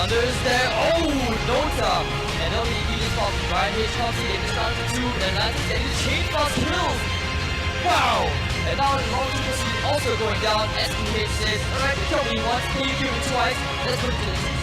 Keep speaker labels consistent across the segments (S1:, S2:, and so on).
S1: Thunder's there. Oh, no time. And LED just popped right here. Chelsea getting this down to 2. And Atlantis getting the chain fast kills. Wow. And now the long super speed also going down. SPH says, alright, kill me once, can you kill me twice? Let's put it to this.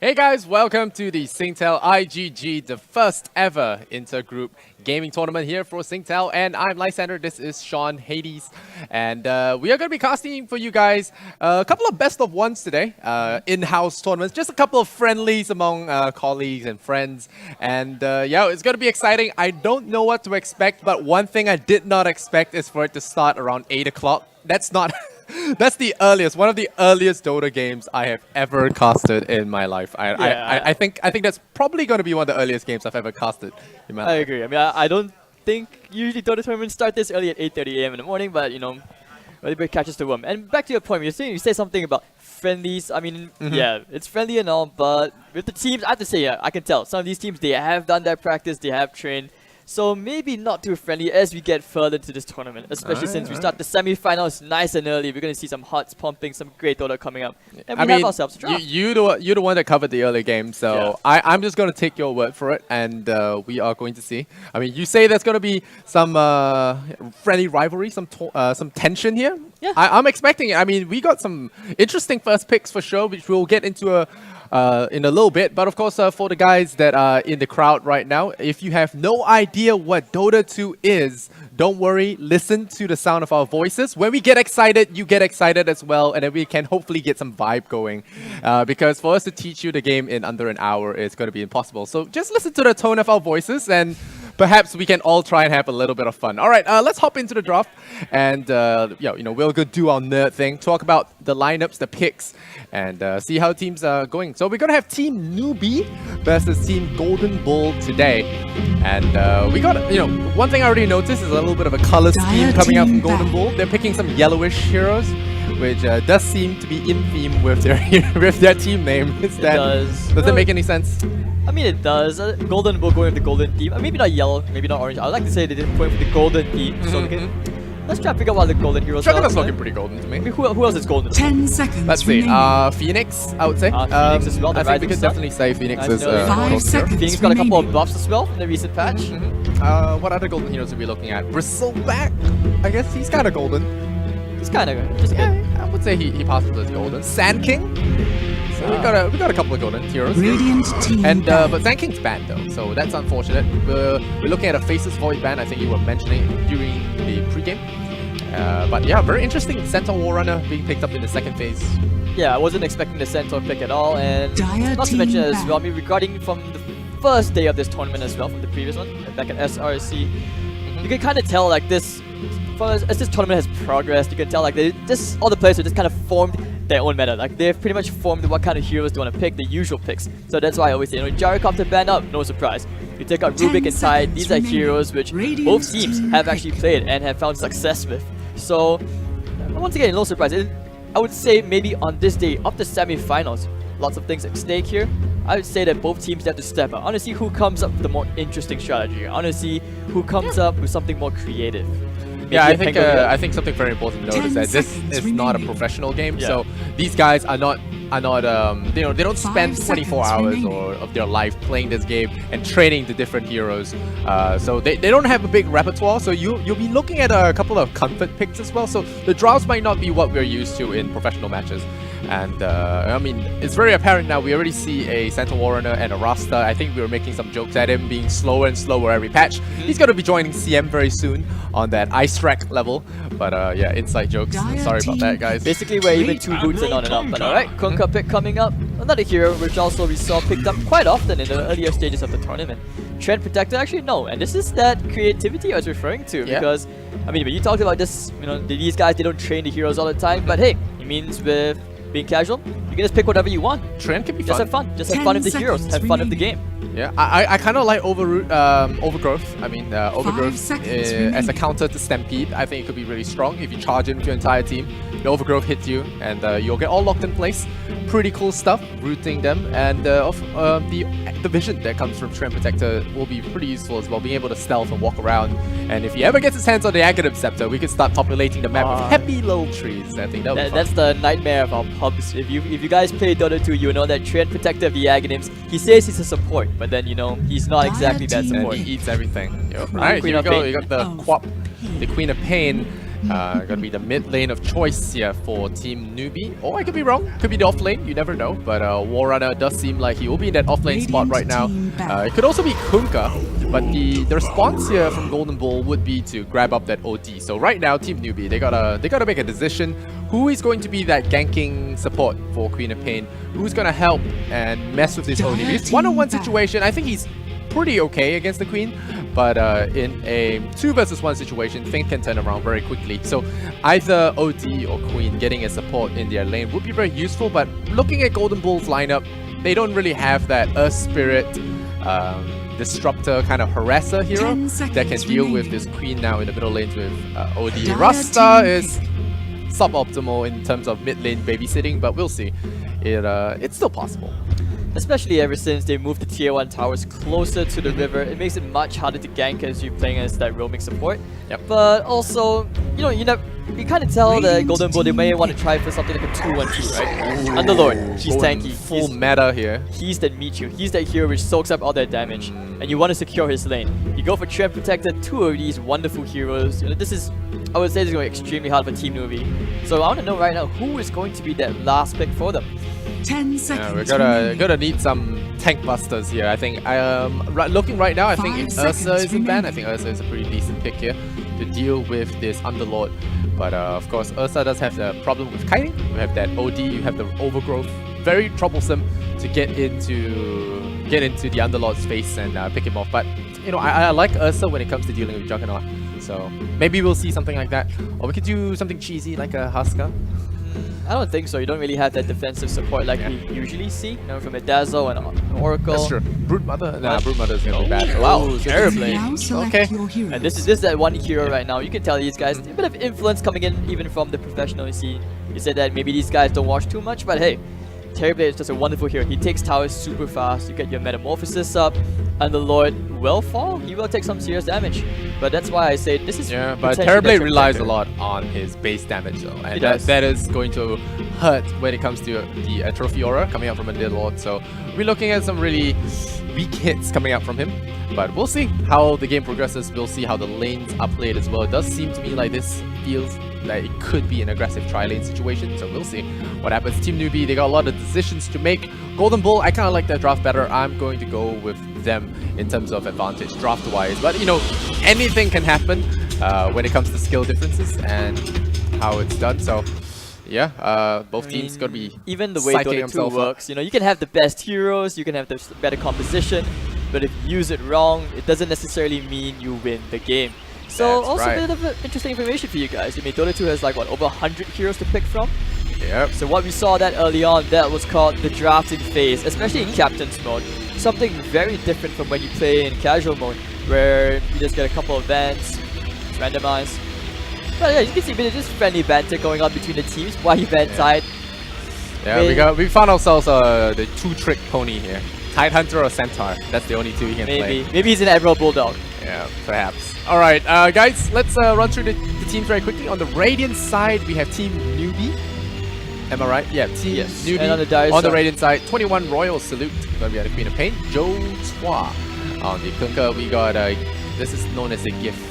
S2: Hey guys, welcome to the Singtel IGG, the first ever intergroup gaming tournament here for Singtel. And I'm Lysander, this is Sean Hades. And we are going to be casting for you guys a couple of best of ones today, in-house tournaments, just a couple of friendlies among colleagues and friends. And yeah, it's going to be exciting. I don't know what to expect, but one thing I did not expect is for it to start around 8 o'clock. That's not... That's the earliest, one of the earliest Dota games I have ever casted in my life. I think that's probably going to be one of the earliest games I've ever casted in my life.
S3: I agree. I mean, I don't think usually Dota tournaments start this early at 8:30 a.m. in the morning, but you know, everybody catches the worm. And back to your point, you say something about friendlies. I mean, yeah, it's friendly and all, but with the teams, I have to say, I can tell some of these teams, they have done their practice, they have trained. So maybe not too friendly as we get further into this tournament, especially since we start the semi-finals nice and early. We're going to see some hearts pumping, some great Dota coming up. And we have ourselves a draft.
S2: You're the one that covered the early game, so I'm just going to take your word for it, and we are going to see. I mean, you say there's going to be some friendly rivalry, some tension here.
S3: Yeah.
S2: I'm expecting it. I mean, we got some interesting first picks for sure, which we'll get into in a little bit. But of course, for the guys that are in the crowd right now, if you have no idea what Dota 2 is, don't worry, listen to the sound of our voices. When we get excited, you get excited as well, and then we can hopefully get some vibe going. Because for us to teach you the game in under an hour is going to be impossible. So just listen to the tone of our voices, and perhaps we can all try and have a little bit of fun. All right, let's hop into the draft, and we'll go do our nerd thing, talk about the lineups, the picks, and see how teams are going. So we're gonna have Team Noobie versus Team Goldenbull today, and we got one thing I already noticed is a little bit of a color scheme coming out from Goldenbull. They're picking some yellowish heroes, which does seem to be in theme with their with their team name. Does that make any sense?
S3: I mean, it does. Goldenbull going with the golden theme. Maybe not yellow, maybe not orange. I'd like to say they didn't point for the golden theme. So let's try to figure out what the golden heroes are.
S2: Juggernaut's looking pretty golden to me.
S3: I mean, who else is golden?
S4: 10 seconds.
S2: Let's see. Phoenix, I would say.
S3: Phoenix as well.
S2: I think we could definitely say Phoenix is
S4: 5 seconds.
S3: Phoenix got a couple of buffs as well in the recent patch.
S2: What other golden heroes are we looking at? Bristleback? I guess he's kind of golden.
S3: He's kind of good.
S2: I would say he passes as golden. Sand King? So we got a couple of golden heroes.
S4: Radiant team
S2: and but Sand King's banned though, so that's unfortunate. We're looking at a Faceless Void ban. I think you were mentioning during the pregame. But yeah, very interesting. Centaur Warrunner being picked up in the second phase.
S3: Yeah, I wasn't expecting the Centaur pick at all, and not to mention as well, I mean, regarding from the first day of this tournament as well, from the previous one, back at SRC, you can kind of tell like this, as this tournament has progressed, you can tell like all the players have just kind of formed their own meta. Like they've pretty much formed what kind of heroes they want to pick, the usual picks. So that's why I always say, Gyrocopter banned up, no surprise. You take out Rubik and Tide, these are heroes which both teams have actually played and have found success with. So once again, no surprise. I would say maybe on this day of the semi-finals, lots of things at stake here. I would say that both teams have to step up. I want to see who comes up with the more interesting strategy. I want to see who comes up with something more creative.
S2: Yeah, I think something very important to note is that this is not a professional game. So these guys are not they don't spend 24 hours of their life playing this game and training the different heroes. So they don't have a big repertoire. So you'll be looking at a couple of comfort picks as well. So the drafts might not be what we're used to in professional matches. And I mean, it's very apparent now. We already see a Centaur Warrunner and a Rasta. I think we were making some jokes at him being slower and slower every patch. He's going to be joining CM very soon on that ice track level. But yeah, inside jokes. Sorry about that, guys.
S3: Basically, we're even 2 boots and on and up. But alright, Kunkka pick coming up. Another hero which also we saw picked up quite often in the earlier stages of the tournament. Trend Protector, actually no. And this is that creativity I was referring to. Because, I mean, when you talked about this, these guys, they don't train the heroes all the time. But hey, it means with being casual, you can just pick whatever you want.
S2: Trend can be
S3: just
S2: fun.
S3: Have fun. Just have fun with the heroes. Have fun with the game.
S2: Yeah, I kind of like Overgrowth. I mean, Overgrowth as a counter to Stampede. I think it could be really strong if you charge in with your entire team. The Overgrowth hits you, and you'll get all locked in place. Pretty cool stuff, rooting them, and the vision that comes from Trend Protector will be pretty useful as well, being able to stealth and walk around. And if he ever gets his hands on the Aghanim Scepter, we could start populating the map with happy little trees. I think
S3: that's the nightmare of our pubs. If you guys play Dota 2, you know that Trend Protector of the Aghanims, he says he's a support, but then he's not exactly that support.
S2: And he eats everything. Alright, here we go. You got the Quap, the Queen of Pain. Gonna be the mid lane of choice here for Team Noobie. Or I could be wrong. Could be the off lane. You never know. But Warrunner does seem like he will be in that off lane spot right now. It could also be Kunkka. But the response here from Goldenbull would be to grab up that OD. So right now, Team Noobie, they gotta make a decision. Who is going to be that ganking support for Queen of Pain? Who's gonna help and mess with this OD? Because one-on-one situation, I think he's pretty okay against the Queen, but in a 2 versus 1 situation, things can turn around very quickly. So either OD or Queen getting a support in their lane would be very useful, but looking at Goldenbull's lineup, they don't really have that Earth Spirit disruptor kind of harasser hero that can deal with this Queen now in the middle lanes with OD. Rasta is suboptimal in terms of mid lane babysitting, but we'll see. It's still possible.
S3: Especially ever since they moved the tier 1 towers closer to the river, it makes it much harder to gank as you're playing as that roaming support.
S2: Yep.
S3: But also, you kind of tell the Goldenbull they may want to try for something like a 2-1-2, right? Underlord, he's tanky.
S2: Full meta here.
S3: He's that meet you. He's that hero which soaks up all that damage, and you want to secure his lane. You go for Treant Protector, 2 of these wonderful heroes. This is, I would say, this is going to be extremely hard for Team Noobie. So I want to know right now who is going to be that last pick for them.
S4: 10 seconds.
S2: Yeah, we're gonna need some tank busters here. I think looking right now, I think Ursa is in ban. I think Ursa is a pretty decent pick here to deal with this Underlord. But of course, Ursa does have the problem with kiting. You have that OD, you have the overgrowth. Very troublesome to get into the Underlord's face and pick him off. But I like Ursa when it comes to dealing with Juggernaut. So maybe we'll see something like that, or we could do something cheesy like a Husker.
S3: I don't think so. You don't really have that defensive support like we usually see, from a Dazzle and an Oracle.
S2: That's true. Brood Mother? Nah, Brood Mother is gonna be bad.
S3: Wow, terribly.
S2: Okay.
S3: And this is that one hero right now. You can tell these guys a bit of influence coming in even from the professional scene. You said that maybe these guys don't watch too much, but hey, Terrorblade is just a wonderful hero. He takes towers super fast. You get your Metamorphosis up, and the Lord will fall. He will take some serious damage. But that's why I say this is
S2: but Terrorblade relies a lot on his base damage though, and that is going to hurt when it comes to the Trophy Aura coming out from a Dead Lord. So we're looking at some really weak hits coming out from him. But we'll see how the game progresses. We'll see how the lanes are played as well. It does seem to me like this feels like it could be an aggressive tri-lane situation, so we'll see what happens. Team Noobie, they got a lot of decisions to make. Goldenbull, I kind of like their draft better. I'm going to go with them in terms of advantage draft-wise. But, anything can happen when it comes to skill differences and how it's done. So, yeah, both teams got to be
S3: even the way Dota 2 works, you can have the best heroes, you can have the better composition, but if you use it wrong, it doesn't necessarily mean you win the game. So a bit of interesting information for you guys. Dota 2 has like over 100 heroes to pick from.
S2: Yep.
S3: So what we saw that early on, that was called the drafting phase, especially in Captain's mode. Something very different from when you play in casual mode, where you just get a couple of bans, it's randomized. But yeah, you can see there's just friendly banter going on between the teams while you ban Tide.
S2: Yeah, we found ourselves the 2-trick pony here. Tide Hunter or Centaur. That's the only 2 you can play.
S3: Maybe he's an Emerald Bulldog.
S2: Yeah, perhaps. Alright, guys, let's run through the teams very quickly. On the Radiant side, we have Team Noobie. Am I right? Yeah, Team Noobie.
S3: And
S2: on the Radiant side, 21 Royal Salute. Gonna be at the Queen of Pain. Joe Twa. On the Kunkka, we got, this is known as a gift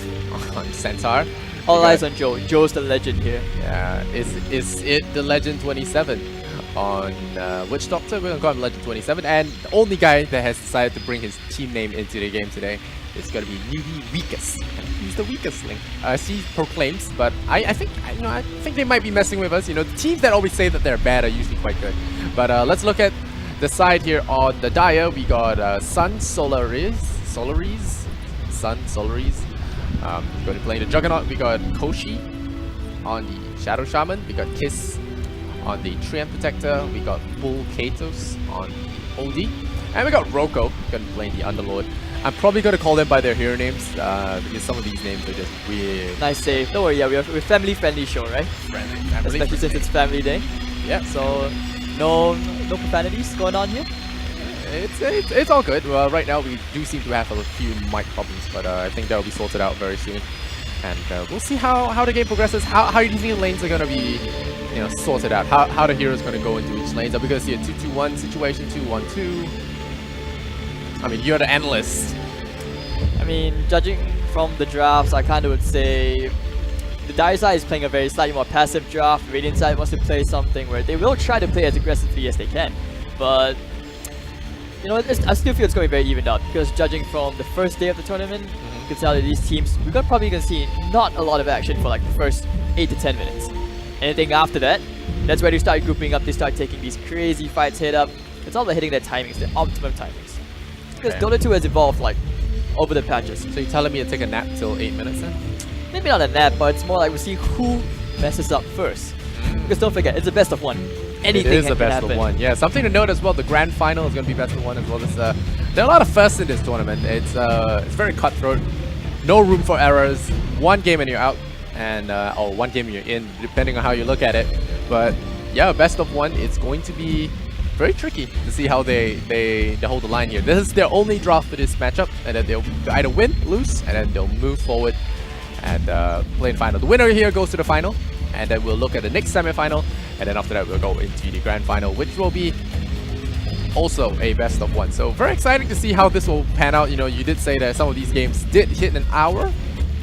S2: on Centaur.
S3: All eyes on Joe. Joe's the legend here.
S2: Yeah, is it the Legend 27? On Witch Doctor, we're gonna call him Legend 27, and the only guy that has decided to bring his team name into the game today is gonna be Noobie Weakest. He's the weakest link. He proclaims, but I think they might be messing with us. The teams that always say that they're bad are usually quite good. But let's look at the side here on the Dire. We got Sun Solaris. Going to play the Juggernaut. We got Koshi on the Shadow Shaman. We got Kiss on the Treant Protector. We got Bull Katos on the OD. And we got Roko going to play the Underlord. I'm probably going to call them by their hero names because some of these names are just weird.
S3: Nice save. Don't worry, we're family-friendly show, right?
S2: Friendly.
S3: Especially since it's family day.
S2: Yeah.
S3: So no profanities going on here?
S2: It's all good. Well, right now we do seem to have a few mic problems, but I think that will be sorted out very soon. And we'll see how the game progresses. How do you think the lanes are going to be sorted out? How the heroes going to go into each lanes? Are we going to see a 2-2-1 situation, 2-1-2? I mean, you're the analyst.
S3: I mean, judging from the drafts, I kind of would say the Dire side is playing a very slightly more passive draft. The Radiant side wants to play something where they will try to play as aggressively as they can. But, you know, I still feel it's going to be very evened out because judging from the first day of the tournament, you can tell that these teams, we're probably going to see not a lot of action for like the first 8 to 10 minutes. Anything after that, that's where they start grouping up, they start taking these crazy fights head up. It's all about hitting their timings, the optimum timings. Because Dota 2 has evolved like over the patches.
S2: So you're telling me to take a nap till 8 minutes then?
S3: Maybe not a nap, but it's more like we see who messes up first. Because don't forget, it's a best of one. Anything
S2: it is a
S3: can
S2: best
S3: happen.
S2: of one. Yeah, something to note as well. The grand final is going to be best of one as well. There are a lot of firsts in this tournament. It's very cutthroat. No room for errors. One game and you're out, and or one game you're in, depending on how you look at it. But yeah, best of one. It's going to be very tricky to see how they hold the line here. This is their only draft for this matchup, and then they'll either win, lose, and then they'll move forward and play in final. The winner here goes to the final, and then we'll look at the next semi-final, and then after that we'll go into the grand final, which will be also a best of one. So very exciting to see how this will pan out. You know, you did say that some of these games did hit an hour.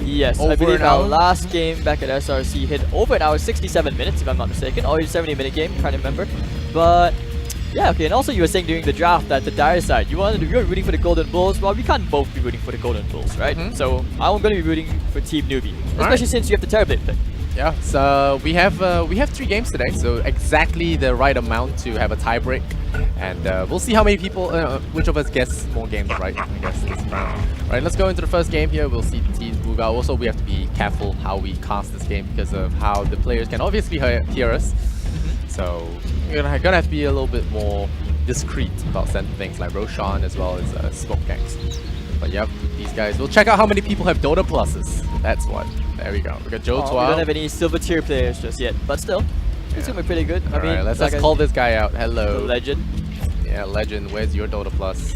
S3: Yes, I believe our last game back at SRC hit over an hour, 67 minutes if I'm not mistaken, or a 70-minute game, trying to remember. But yeah, okay, and also you were saying during the draft that the Dire side, you were rooting for the Golden Bulls. Well, we can't both be rooting for the Golden Bulls, right? So I'm going to be rooting for Team Noobie, especially since you have the Terrorblade pick.
S2: Yeah, so we have 3 games today, so exactly the right amount to have a tie break, and we'll see how many people, which of us gets more games right, I guess, this round. Right, let's go into the first game here. We'll see the teams move out. Also, we have to be careful how we cast this game because of how the players can obviously hear us. So we're gonna have to be a little bit more discreet about certain things like Roshan as well as Smoke Gangs. But yep, these guys. We'll check out how many people have Dota pluses. That's what. There we go. We got Joe 12.
S3: We don't have any silver tier players just yet, but still, it's gonna be pretty good. I mean,
S2: let's call this guy out. Hello.
S3: The legend.
S2: Yeah, legend. Where's your Dota plus?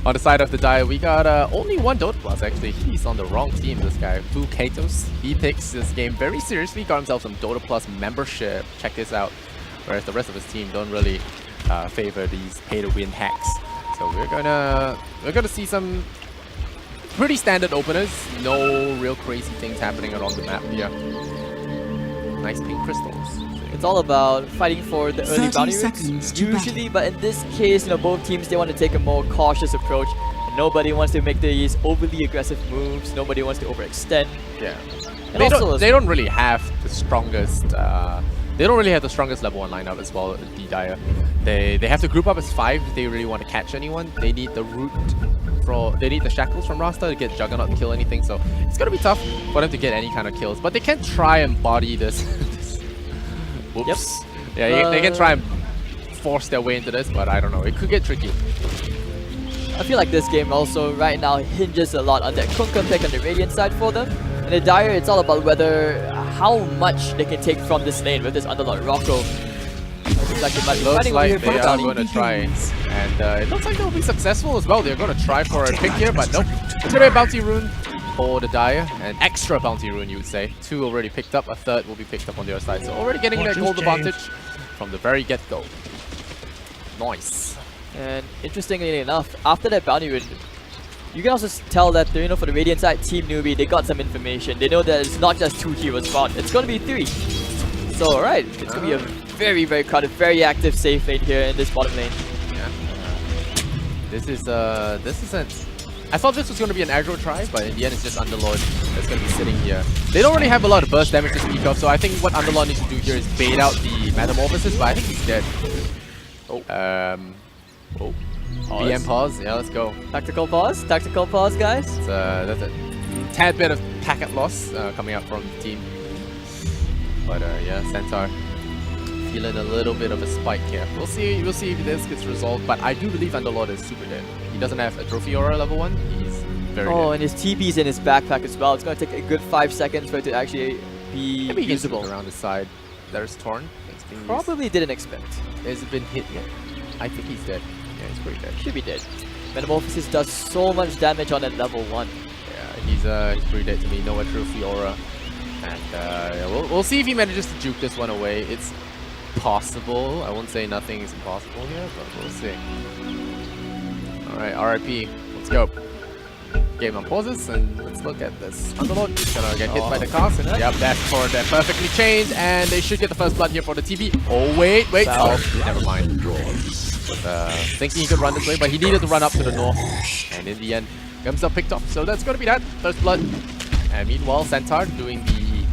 S2: On the side of the Dire, we got only one Dota plus actually. He's on the wrong team, this guy. Fu Katos. He takes this game very seriously. Got himself some Dota plus membership. Check this out. Whereas the rest of his team don't really favor these pay-to-win hacks. So we're gonna see some pretty standard openers. No real crazy things happening around the map here. Nice pink crystals.
S3: It's all about fighting for the early bounty rates, usually, but in this case, you know, both teams, they want to take a more cautious approach. Nobody wants to make these overly aggressive moves. Nobody wants to overextend.
S2: Yeah.
S3: And
S2: they don't really have the strongest. They don't really have the strongest level 1 lineup as well. The Dire. They have to group up as 5 if they really want to catch anyone. They need the root. They need the shackles from Rasta to get Juggernaut to kill anything. So it's gonna be tough for them to get any kind of kills. But they can try and body this. Whoops. Yep. Yeah, they can try and force their way into this, but I don't know. It could get tricky.
S3: I feel like this game also right now hinges a lot on that Kunkka pick on the Radiant side for them. And the Dire, it's all about how much they can take from this lane with this Underlord Rocco. Looks like
S2: they are going to try, and it looks like they'll be successful as well. They're going to try for a pick here, but nope. It's going to be a bounty rune for the Dire, an extra bounty rune, you would say. 2 already picked up, a 3rd will be picked up on the other side. So already getting that gold advantage from the very get-go. Nice.
S3: And interestingly enough, after that bounty rune, you can also tell that, you know, for the Radiant side, Team Noobie, they got some information. They know that it's not just 2 heroes spawned, it's going to be 3. So alright, it's going to be a very, very crowded, very active safe lane here in this bottom lane.
S2: Yeah. This is I thought this was going to be an aggro try, but in the end it's just Underlord that's going to be sitting here. They don't really have a lot of burst damage to speak of, so I think what Underlord needs to do here is bait out the Metamorphosis, but I think he's dead. Oh. BM pause. Yeah, let's go.
S3: Tactical pause, guys.
S2: That's a tad bit of packet loss coming out from the team. But yeah, Centaur feeling a little bit of a spike here. We'll see if this gets resolved, but I do believe Underlord is super dead. He doesn't have a Trophy Aura level 1. He's very dead.
S3: And his TP's in his backpack as well. It's going to take a good 5 seconds for it to actually be
S2: Maybe
S3: usable.
S2: Around his side. There's Torn.
S3: Probably didn't expect.
S2: Has it been hit yet? I think he's dead. Yeah, he's pretty dead.
S3: Should be dead. Metamorphosis does so much damage on that level 1.
S2: Yeah, he's pretty dead to me. No Trophy Aura. And yeah, we'll see if he manages to juke this one away. It's possible. I won't say nothing is impossible here, but we'll see. Alright, RIP. Let's go. game on pauses and let's look at this. Underlord is gonna get hit by the cast. And yep, that's torn there perfectly chained, and they should get the first blood here for the TV. Oh wait, oh, never mind. Thinking he could run this way, but he needed to run up to the north, and in the end, himself picked off. So that's gonna be that first blood. And meanwhile, Centaur doing the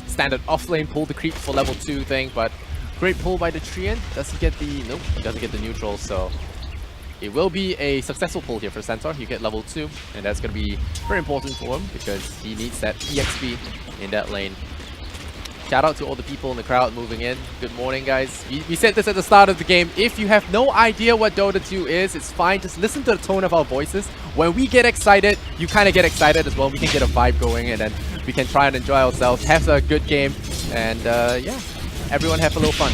S2: standard off-lane pull the creep for level 2 thing, but great pull by the Treant. Does he get the... Nope, he doesn't get the neutral, so it will be a successful pull here for Centaur. You get level 2, and that's going to be very important for him because he needs that EXP in that lane. Shout out to all the people in the crowd moving in. Good morning, guys. We said this at the start of the game. If you have no idea what Dota 2 is, it's fine. Just listen to the tone of our voices. When we get excited, you kind of get excited as well. We can get a vibe going, and then we can try and enjoy ourselves, have a good game, and yeah, everyone have a little fun.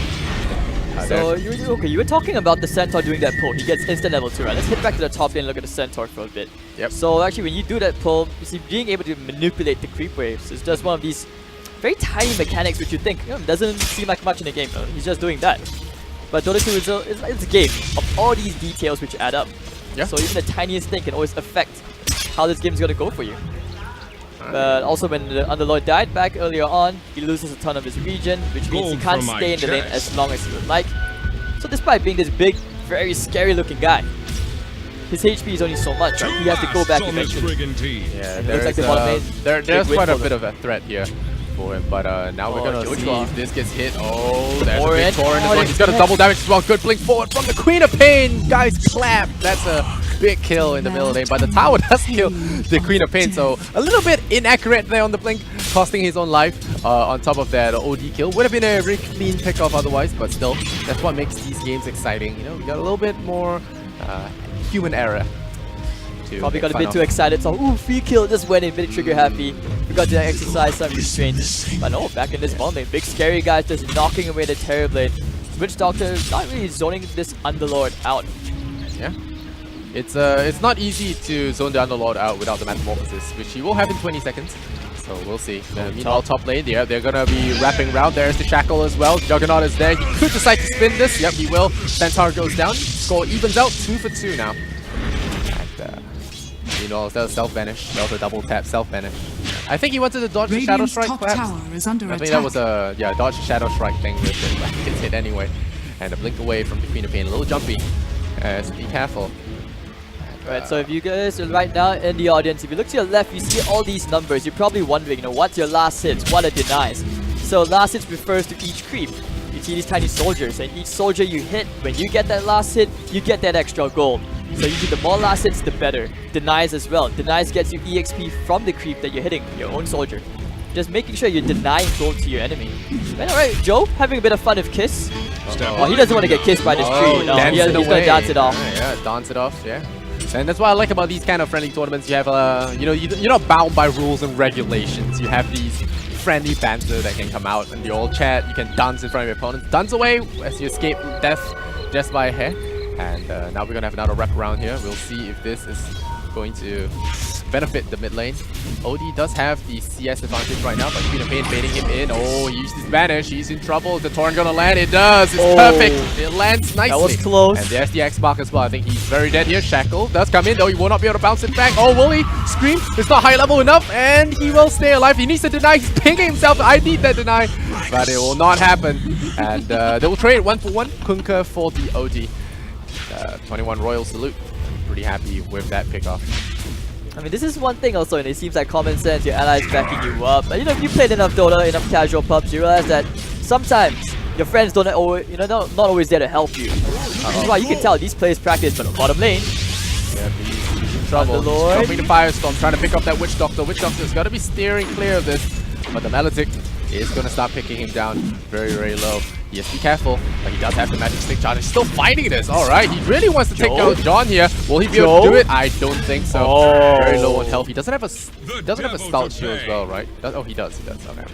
S3: So you were talking about the Centaur doing that pull. He gets instant level 2, right? Let's hit back to the top lane and look at the Centaur for a bit.
S2: Yep.
S3: So actually, when you do that pull, you see being able to manipulate the creep waves is just one of these very tiny mechanics which you think doesn't seem like much in the game. He's just doing that. But Dota 2 is a game of all these details which add up. Yeah. So even the tiniest thing can always affect how this game is going to go for you. But also when the Underlord died back earlier on, he loses a ton of his regen, which means he can't stay in the lane as long as he would like. So despite being this big, very scary looking guy, his HP is only so much, right? He has to go back eventually.
S2: Yeah, there's like there's quite a bit of a threat here for him, but now we're gonna see if this gets hit. Oh, there's a big torrent as well. He's got a double damage as well. Good blink forward from the Queen of Pain. Guys, clap. That's a big kill in the middle lane, but the tower does kill the Queen of Pain, so a little bit inaccurate there on the blink, costing his own life. On top of that, OD kill would have been a really clean pick off otherwise, but still, that's what makes these games exciting. You know, we got a little bit more human error.
S3: Probably got a bit too excited, so ooh, free kill just went in, bit trigger happy. We got to exercise some restraint. But no, back in this bottom lane, big scary guys just knocking away the Terrorblade. Witch Doctor not really zoning this Underlord out.
S2: Yeah. It's not easy to zone the Underlord out without the Metamorphosis, which he will have in 20 seconds. So we'll see. Meanwhile, top lane, yeah, they're gonna be wrapping around. There's the Shackle as well. Juggernaut is there. He could decide to spin this. Yep, he will. Centaur goes down. Score evens out 2 for 2 now. And meanwhile, there's self-banish. That was a double tap self-banish. I think he wanted to dodge the Shadow Strike, perhaps. I think that was a dodge the Shadow Strike thing with it, but he gets hit anyway. And a blink away from the Queen of Pain. A little jumpy. So be careful.
S3: Right, so if you guys are right now in the audience, if you look to your left, you see all these numbers. You're probably wondering, what's your last hits? What are denies? So last hits refers to each creep. You see these tiny soldiers, and each soldier you hit, when you get that last hit, you get that extra gold. So usually the more last hits, the better. Denies as well. Denies gets you EXP from the creep that you're hitting, your own soldier. Just making sure you're denying gold to your enemy. And alright, Joe, having a bit of fun with Kiss. Oh, he doesn't want to get kissed by this tree. No, he's gonna dance it off.
S2: Yeah, dance it off, yeah. And that's what I like about these kind of friendly tournaments. You have, you're not bound by rules and regulations. You have these friendly banter that can come out in the old chat. You can dance in front of your opponents. Dance away as you escape death just by a hair. And now we're gonna have another wrap around here. We'll see if this is going to benefit the mid lane. OD does have the CS advantage right now, but Queen of Pain baiting him in. Oh, he used his banish. He's in trouble. Is the Torrent gonna land? It does. It's perfect. It lands nicely.
S3: That was close.
S2: And there's the X-Spark as well. I think he's very dead here. Shackle does come in, though he will not be able to bounce it back. Oh, will he? Scream. It's not high level enough, and he will stay alive. He needs to deny. He's pinging himself. I need that deny, but it will not happen. And they will trade 1-for-1. Kunkka for the OD. 21 Royal Salute. Pretty happy with that pickoff.
S3: I mean, this is one thing also, and it seems like common sense, your allies backing you up. But if you played enough Dota, enough casual pubs, you realize that sometimes your friends don't always, not always there to help you. This is why you can tell these players practice from the bottom lane.
S2: Yeah, he's in trouble. He's jumping the Firestorm, trying to pick up that Witch Doctor. Witch Doctor's got to be steering clear of this, but the Melodic is going to start picking him down very, very low. Yes, be careful, but he does have the magic stick charge. He's still fighting this. Alright, he really wants to take out John here. Will he be able to do it? I don't think so. Very low on health. He doesn't have a stout shield as well, right? Oh, he does. Okay.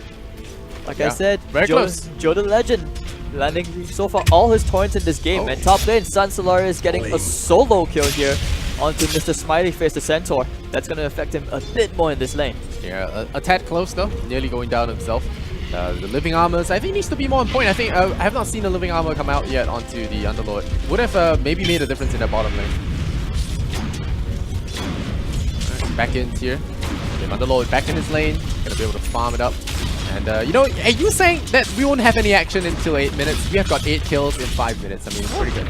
S3: Like I said,
S2: very close.
S3: Joe the Legend landing so far all his torrents in this game. And top lane, Sun Solaris getting a solo kill here onto Mr. Smiley Face the Centaur. That's going to affect him a bit more in this lane.
S2: Yeah, a tad close though. Nearly going down himself. The living armors, I think, needs to be more on point. I think I have not seen the living armor come out yet onto the Underlord. Would have maybe made a difference in that bottom lane. back in here. Underlord back in his lane, gonna be able to farm it up. And you know, are you saying that we won't have any action until 8 minutes? We have got 8 kills in 5 minutes. I mean, it's pretty good.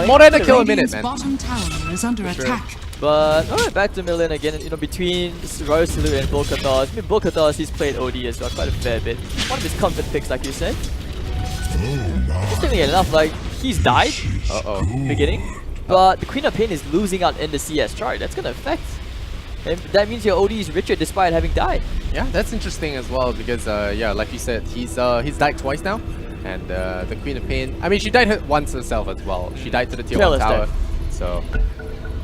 S2: More than a kill a minute, man.
S4: Bottom tower is under attack.
S3: But alright, back to Milan again. You know, between Royal Salute and Volkathos. I mean, Volkathos, he's played OD as well quite a fair bit. One of his comfort picks, like you said. Interestingly enough, like he's died. Beginning, but the Queen of Pain is losing out in the CS chart. That's gonna affect. And that means your OD is richer despite having died.
S2: Yeah, that's interesting as well because yeah, like you said, he's died twice now, and the Queen of Pain. I mean, she died once herself as well. She died to the tier 1 tower, so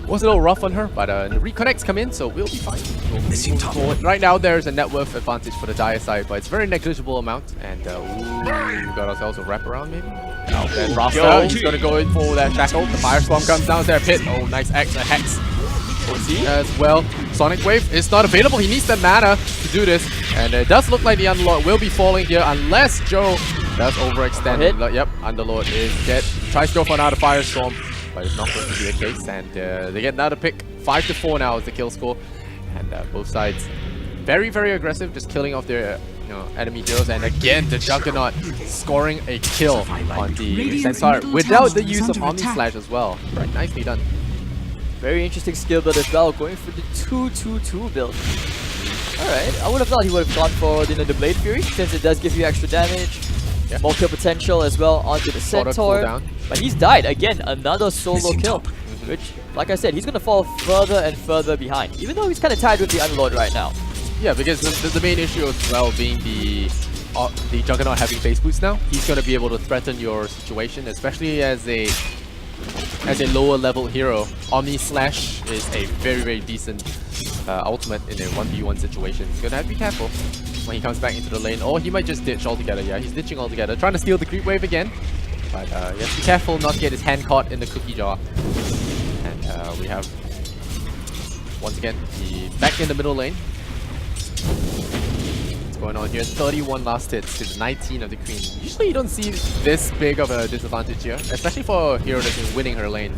S2: it was a little rough on her. But the reconnects come in, so we'll be fine. We'll move forward. Right now, there's a net worth advantage for the Dire side, but it's a very negligible amount. And we got ourselves a wraparound maybe. Now then, Rasta, he's gonna go in for that shackle. The Firestorm comes down there, pit. Oh, nice X, a Hex. As well, Sonic Wave is not available. He needs the mana to do this, and it does look like the Underlord will be falling here unless Joe does overextend. Yep, Underlord is dead. Tries to go for another Firestorm, but it's not going to be the case. And they get another pick. 5-4 now is the kill score, and both sides very, very aggressive, just killing off their enemy heroes. And again, the Juggernaut scoring a kill on the Centaur without the use of Omni Slash as well. Right, nicely done.
S3: Very interesting skill build as well, going for the 2-2-2 build. Alright, I would have thought he would have gone for the Blade Fury, since it does give you extra damage, more kill potential as well onto the Centaur. But he's died again, another solo kill, which, like I said, he's gonna fall further and further behind, even though he's kind of tied with the Underlord right now.
S2: Yeah, because the main issue as well being the Juggernaut having base boots now, he's gonna be able to threaten your situation, especially as a lower level hero. Omni Slash is a very, very decent ultimate in a 1v1 situation. He's gonna have to be careful when he comes back into the lane, or he might just ditch altogether. Yeah, he's ditching altogether, trying to steal the creep wave again. But he has to be careful not to get his hand caught in the cookie jar. And we have, once again, back in the middle lane. Going on here, 31 last hits to the 19 of the Queen. Usually you don't see this big of a disadvantage here, especially for a hero that's winning her lane.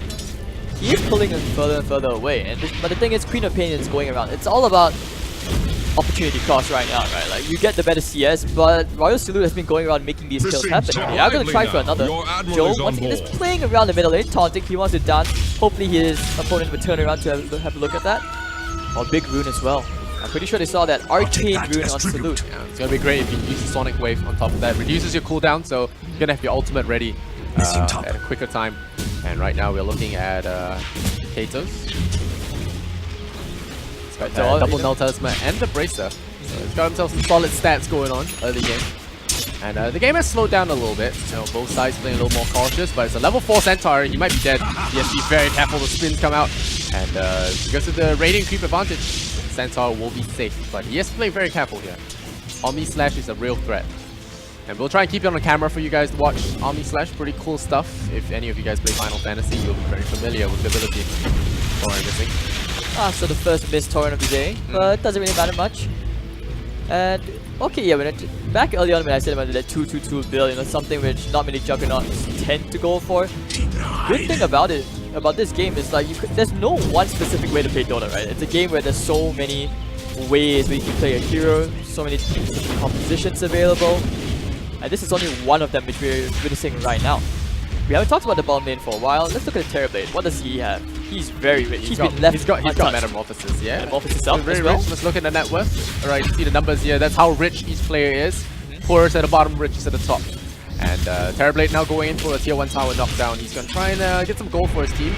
S3: He is pulling him further and further away, but the thing is, Queen of Pain is going around. It's all about opportunity cost right now, right? Like, you get the better CS, but Royal Salute has been going around making these kills happen. They are going to try for another. Joe, once again, is playing around the middle lane, taunting. He wants to dance. Hopefully his opponent will turn around to have a look at that. Or Big Rune as well. I'm pretty sure they saw that arcane rune on Salute.
S2: Yeah, it's gonna be great if you use the Sonic Wave on top of that. Reduces your cooldown, so you're gonna have your ultimate ready at a quicker time. And right now we're looking at Katos. He's got double Null Talisman and the Bracer. So he's got himself some solid stats going on early game. And the game has slowed down a little bit. Both sides playing a little more cautious, but it's a level 4 Centaur. He might be dead. He has to be very careful. The spins come out. And because of the Radiant Creep advantage, Centaur will be safe, but he has to play very careful here. Omni Slash is a real threat. And we'll try and keep it on the camera for you guys to watch. Omni Slash, pretty cool stuff. If any of you guys play Final Fantasy, you'll be very familiar with the ability or everything.
S3: So the first missed torrent of the day, but doesn't really matter much. And okay, yeah, back early on when I said about that 2-2-2 build, something which not many Juggernauts tend to go for. Good thing about this game is like there's no one specific way to play Dota, right? It's a game where there's so many ways where you can play a hero, so many different compositions available, and this is only one of them which we're witnessing right now. We haven't talked about the bottom lane for a while. Let's look at the Terrorblade. What does he have? He's very rich. He's got
S2: Metamorphosis, yeah.
S3: Metamorphosis up
S2: very
S3: as well.
S2: rich. Let's look at the net worth. Alright, you see the numbers here. That's how rich each player is. Poorest at the bottom, richest at the top. And Terrorblade now going in for a tier 1 tower knockdown. He's going to try and get some gold for his team.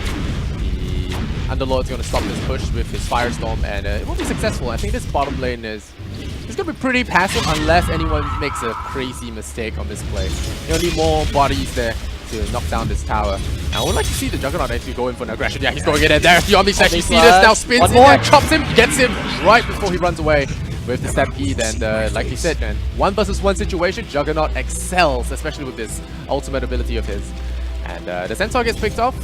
S2: The Underlord's going to stop this push with his Firestorm, and it will be successful. I think this bottom lane is going to be pretty passive unless anyone makes a crazy mistake on this play. You'll need more bodies there to knock down this tower. And I would like to see the Juggernaut actually go in for an aggression. Yeah, he's going in there. The Omni Slash. You see this now, spins in there, chops him, gets him right before he runs away with the Stampede. And like he said, man, 1 versus 1 situation, Juggernaut excels, especially with this ultimate ability of his. And the Centaur gets picked off.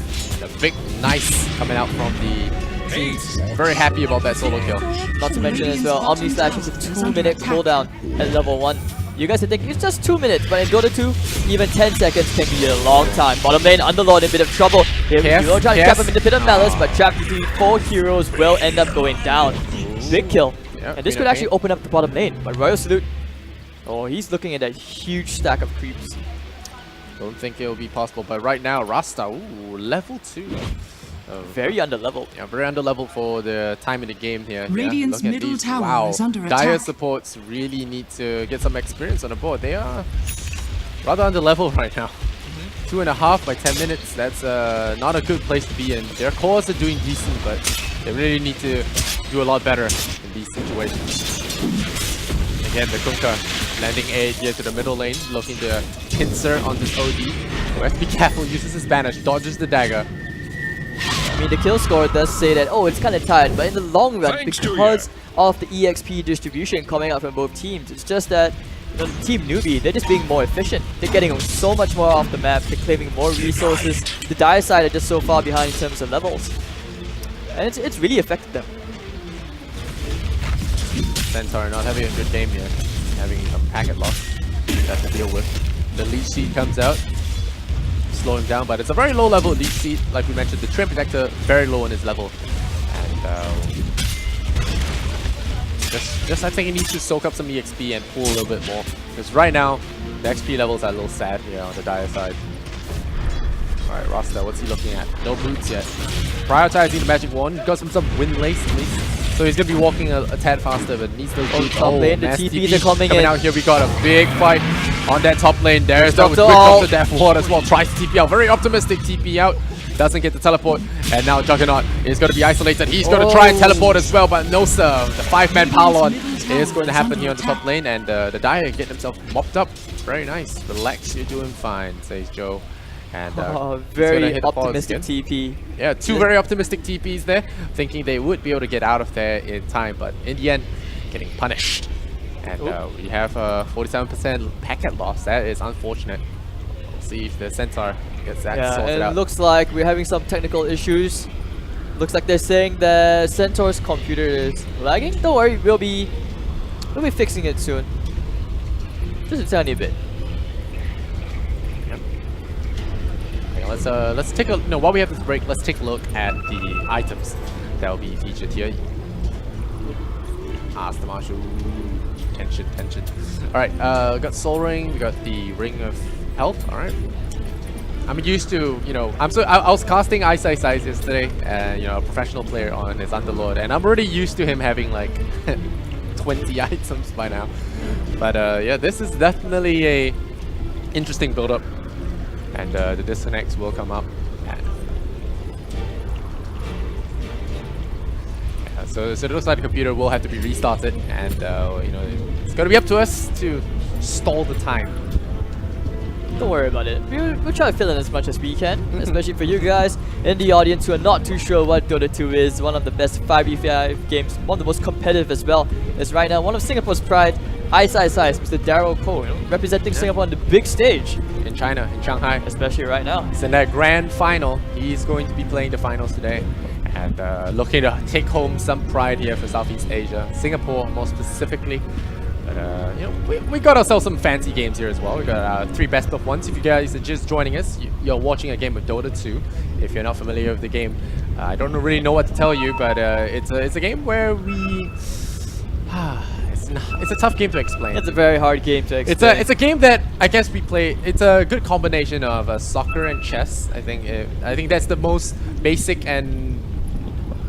S2: A big nice coming out from the teams. Very happy about that solo kill.
S3: Not to mention as well, Omni Slash has a 2-minute cooldown at level 1. You guys are thinking it's just 2 minutes, but in Dota 2, even 10 seconds can be a long time. Bottom lane, Underlord in a bit of trouble. Here we go, trying to trap him in a bit of malice, but trapped between 4 heroes will end up going down. Big kill. And this could actually open up the bottom lane, but Royal Salute, oh, he's looking at that huge stack of creeps.
S2: Don't think it will be possible, but right now, Rasta, ooh, level 2.
S3: Very underleveled.
S2: Yeah, very underleveled for the time in the game here.
S4: Radiant's
S2: Look at
S4: middle
S2: these.
S4: tower
S2: Wow.
S4: is under
S2: Dire
S4: attack.
S2: supports really need to get some experience on the board. They are rather underleveled right now. 2.5 by 10 minutes. That's not a good place to be in. Their cores are doing decent, but they really need to do a lot better in these situations. Again, the Kunkka landing aid here to the middle lane, looking to insert on this OD. We have to be careful, uses his banish, dodges the dagger.
S3: I mean, the kill score does say that, oh, it's kind of tight, but in the long run, because of the EXP distribution coming out from both teams, it's just that, you know, Team Noobie, they're just being more efficient. They're getting so much more off the map, they're claiming more resources. The Dire side are just so far behind in terms of levels. And it's really affected them.
S2: Centaur not having a good game yet, having some packet loss they have to deal with. The leech seed comes out, slow him down, but it's a very low level leech seed. Like we mentioned, the Trim Protector very low on his level, and just I think he needs to soak up some EXP and pull a little bit more, because right now the XP levels are a little sad here on the Dire side. Alright, Rasta, what's he looking at? No boots yet. Prioritizing the magic wand, got some wind lace at least. So he's gonna be walking a tad faster, but needs those boots.
S3: Top lane, the
S2: mass
S3: TPs are coming in.
S2: out here. We got a big fight on that top lane. There's the
S3: Dr.
S2: quick
S3: Ult.
S2: Dr. Death Ward as well. Tries to TP out. Very optimistic TP out. Doesn't get the teleport. And now Juggernaut is going to be isolated. He's going to try and teleport as well, but no sir. The 5-man Pylon is going to happen here on the top lane, and the Dire getting himself mopped up. Very nice. Relax, you're doing fine, says Joe. And
S3: very optimistic TP.
S2: Yeah, two very optimistic TPs there, thinking they would be able to get out of there in time, but in the end, getting punished. And we have a 47% packet loss. That is unfortunate. We'll see if the Centaur gets that sorted out.
S3: It looks like we're having some technical issues. Looks like they're saying the Centaur's computer is lagging. Don't worry, we'll be fixing it soon. Just a tiny bit.
S2: Let's take a while we have this break, let's take a look at the items that will be featured here. The Marshal. Tension. Alright, we got Soul Ring, we got the Ring of Health, alright. I'm used to, I was casting Ice yesterday, a professional player on his Underlord, and I'm already used to him having like 20 items by now. But yeah, this is definitely a interesting build-up. And the disconnects will come up. So the other side of the computer will have to be restarted, and it's gonna be up to us to stall the time.
S3: Don't worry about it. We'll try to fill in as much as we can, especially for you guys in the audience who are not too sure what Dota 2 is. One of the best 5v5 games, one of the most competitive as well. Is right now one of Singapore's pride, Ice, Mr. Daryl Cole, representing Singapore on the big stage.
S2: In China, in Shanghai.
S3: Especially right now.
S2: It's in that grand final. He's going to be playing the finals today. And looking to take home some pride here for Southeast Asia. Singapore, more specifically. But, we got ourselves some fancy games here as well. We got 3 best of ones. If you guys are just joining us, you're watching a game of Dota 2. If you're not familiar with the game, I don't really know what to tell you, but it's a game where we... It's a tough game to explain.
S3: It's a very hard game to explain.
S2: It's a game that I guess we play. It's a good combination of soccer and chess. I think that's the most basic and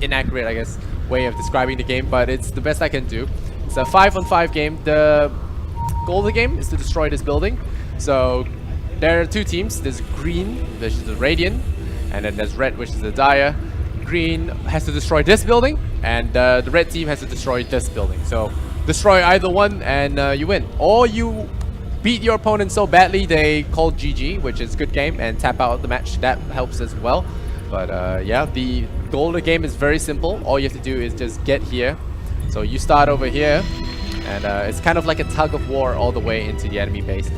S2: inaccurate, I guess, way of describing the game. But it's the best I can do. It's a 5-on-5 game. The goal of the game is to destroy this building. So there are 2 teams. There's green, which is the Radiant, and then there's red, which is the Dire. Green has to destroy this building, and the red team has to destroy this building. So destroy either one and you win. Or you beat your opponent so badly they call GG, which is good game, and tap out the match. That helps as well. But yeah, the goal of the game is very simple. All you have to do is just get here. So you start over here, and it's kind of like a tug of war all the way into the enemy base.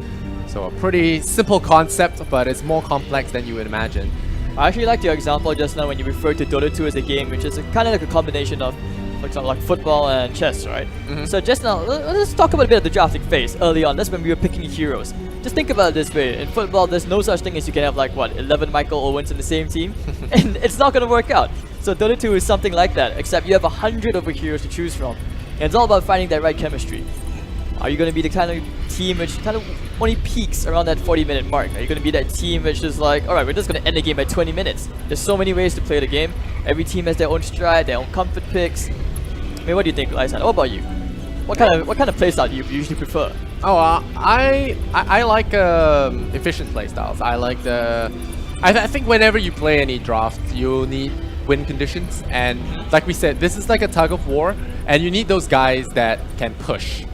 S2: So a pretty simple concept, but it's more complex than you would imagine.
S3: I actually liked your example just now when you referred to Dota 2 as a game, which is kind of like a combination of for example, like football and chess, right? So just now, let's talk about a bit of the drafting phase early on. That's when we were picking heroes. Just think about it this way. In football, there's no such thing as you can have like, what, 11 Michael Owens in the same team? And it's not going to work out. So Dota 2 is something like that, except you have 100 of heroes to choose from. And it's all about finding that right chemistry. Are you going to be the kind of team which kind of only peaks around that 40-minute mark? Are you going to be that team which is like, alright, we're just going to end the game by 20 minutes? There's so many ways to play the game. Every team has their own stride, their own comfort picks. I mean, what do you think, Lysan? What about you? What kind of playstyle do you usually prefer?
S2: Oh, I like efficient playstyles. I like the. I think whenever you play any draft, you'll need win conditions, and like we said, this is like a tug of war, and you need those guys that can push.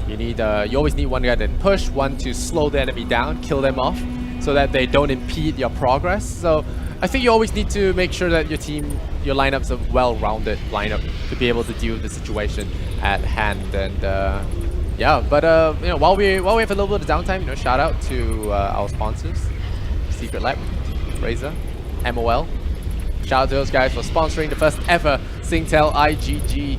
S2: You always need one guy that can push, one to slow the enemy down, kill them off, so that they don't impede your progress. So I think you always need to make sure that your lineup's a well-rounded lineup to be able to deal with the situation at hand. And yeah, but you know, while we have a little bit of downtime, you know, shout out to our sponsors, Secret Lab, Razer, MOL. Shout out to those guys for sponsoring the first ever Singtel IGG.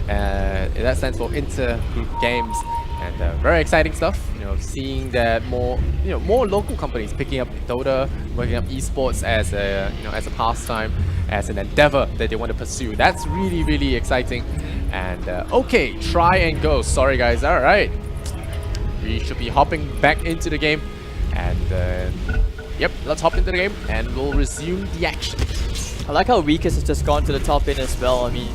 S2: That stands for Inter-Group Games, and very exciting stuff. You know, seeing that more local companies picking up Dota, working up esports as a as a pastime, as an endeavor that they want to pursue. That's really, really exciting. And okay, try and go. Sorry guys. All right, we should be hopping back into the game, and yep, let's hop into the game, and we'll resume the action.
S3: I like how Weakest has just gone to the top lane as well. I mean,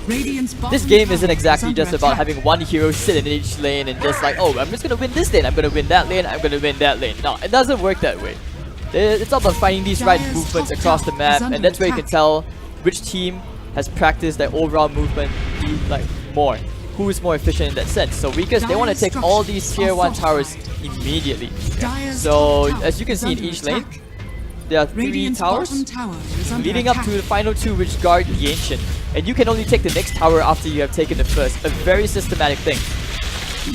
S3: this game isn't exactly just about having one hero sit in each lane and just like, oh, I'm just gonna win this lane, I'm gonna win that lane, I'm gonna win that lane. No, it doesn't work that way. It's all about finding these right movements across the map, and that's where you can tell which team has practiced their overall movement like more. Who is more efficient in that sense. So Weakest, they want to take all these tier 1 towers immediately. So as you can see in each lane, there are 3 towers leading up to the final 2 which guard the Ancient. And you can only take the next tower after you have taken the first. A very systematic thing.